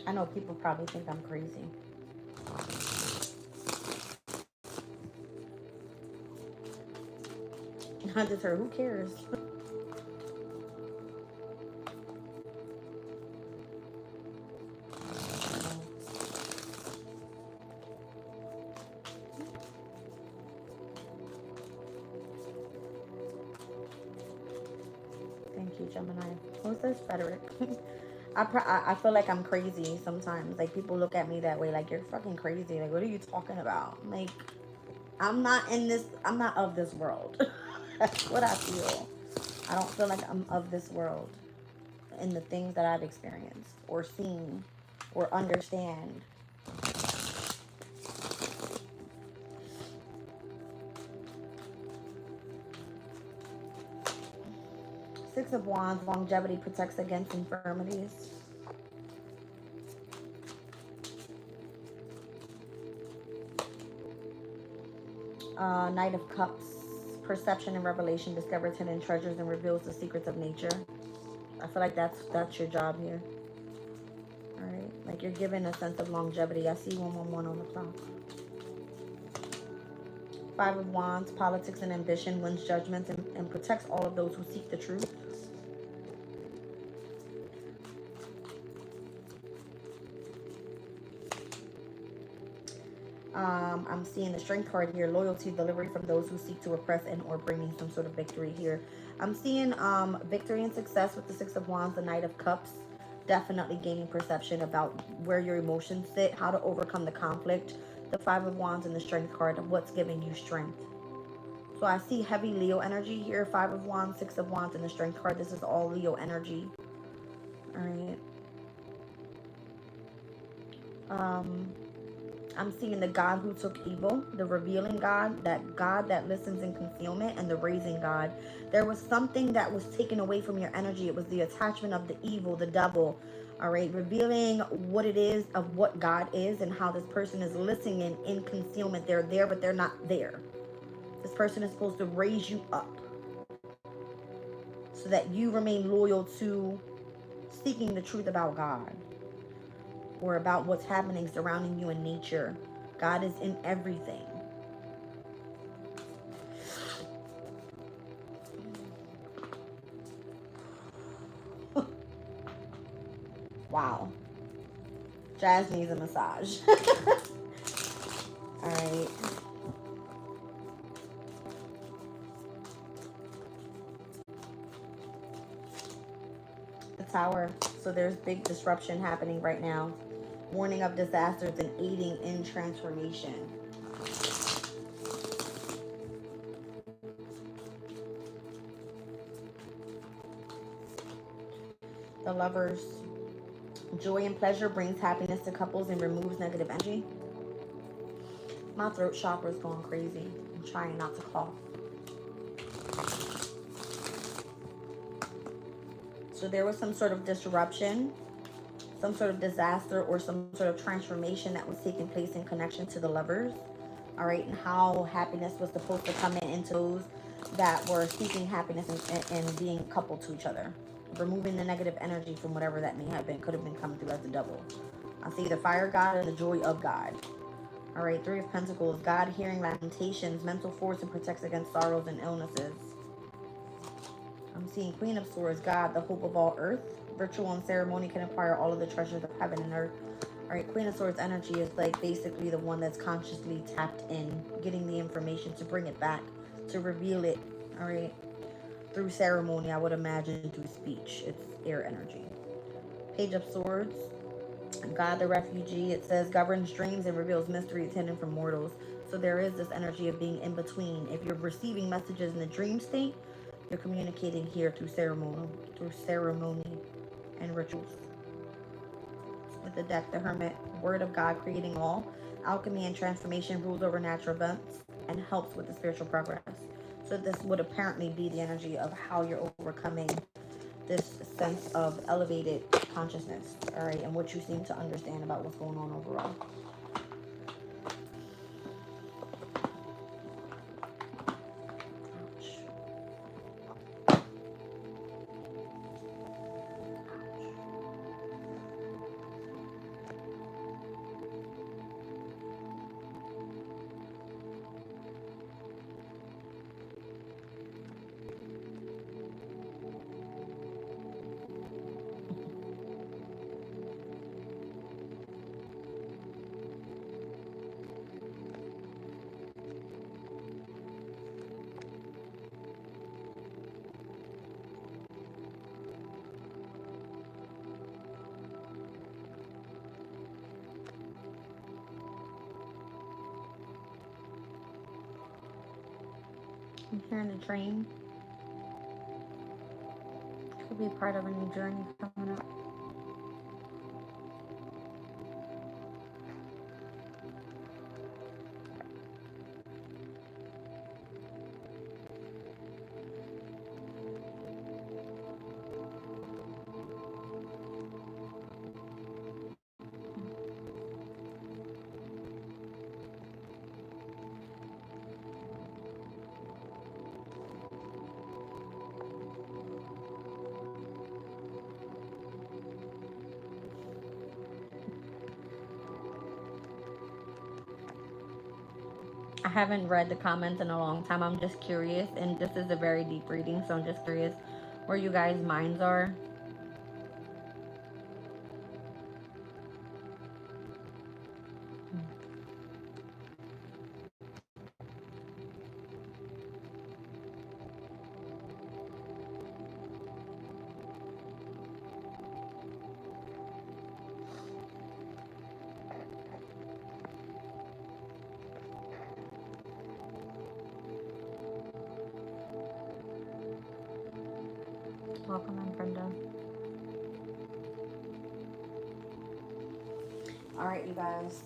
I know people probably think I'm crazy. I just heard, who cares? Thank you, Gemini. Who's this, Frederick? I feel like I'm crazy sometimes. Like, people look at me that way, like, you're fucking crazy. Like, what are you talking about? Like, I'm not of this world. That's what I feel. I don't feel like I'm of this world in the things that I've experienced or seen or understand. Six of Wands, longevity protects against infirmities. Knight of Cups, perception and revelation discovers hidden treasures and reveals the secrets of nature. I feel like that's your job here. All right, like you're given a sense of longevity. I see 111 on the clock. Five of Wands, politics and ambition, wins judgments and protects all of those who seek the truth. I'm seeing the strength card here. Loyalty, delivery from those who seek to oppress and or bringing some sort of victory here. I'm seeing victory and success with the Six of Wands, the Knight of Cups. Definitely gaining perception about where your emotions sit, how to overcome the conflict. The Five of Wands and the strength card, what's giving you strength. So I see heavy Leo energy here. Five of Wands, Six of Wands, and the strength card. This is all Leo energy. All right. I'm seeing the God who took evil, the revealing God that listens in concealment, and the raising God. There was something that was taken away from your energy. It was the attachment of the evil, the devil. All right, revealing what it is of what God is and how this person is listening in concealment. They're there, but they're not there. This person is supposed to raise you up so that you remain loyal to seeking the truth about God or about what's happening surrounding you in nature. God is in everything. Wow. Jazz needs a massage. All right. The Tower. So there's big disruption happening right now. Warning of disasters and aiding in transformation. The Lovers. Joy and pleasure brings happiness to couples and removes negative energy. My throat chakra is going crazy. I'm trying not to cough. So there was some sort of disruption, some sort of disaster, or some sort of transformation that was taking place in connection to the Lovers. All right, and how happiness was supposed to come in into those that were seeking happiness and being coupled to each other. Removing the negative energy from whatever that may have been. Could have been coming through as the devil. I see the fire God and the joy of God. All right, Three of Pentacles. God hearing lamentations, mental force, and protects against sorrows and illnesses. I'm seeing Queen of Swords. God, the hope of all earth. Ritual and ceremony can acquire all of the treasures of heaven and earth. All right, Queen of Swords energy is like basically the one that's consciously tapped in, getting the information to bring it back, to reveal it. All right. Through ceremony, I would imagine through speech. It's air energy. Page of Swords. God the refugee. It says governs dreams and reveals mysteries hidden from mortals. So there is this energy of being in between. If you're receiving messages in the dream state, you're communicating here through ceremony and rituals. With the deck, the Hermit. Word of God creating all. Alchemy and transformation rules over natural events and helps with the spiritual progress. So this would apparently be the energy of how you're overcoming this sense of elevated consciousness, all right, and what you seem to understand about what's going on overall. I'm hearing a train. Could be part of a new journey coming up. I haven't read the comments in a long time. I'm just curious, and this is a very deep reading, so I'm just curious where you guys' minds are. Welcome in, Brenda. All right, you guys.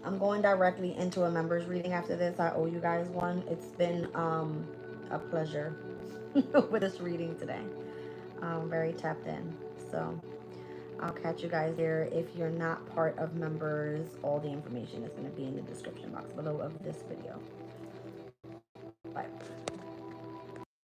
I'm going directly into a members reading after this. I owe you guys one. It's been a pleasure with this reading today. I'm very tapped in. So I'll catch you guys here. If you're not part of members, all the information is going to be in the description box below of this video. Bye.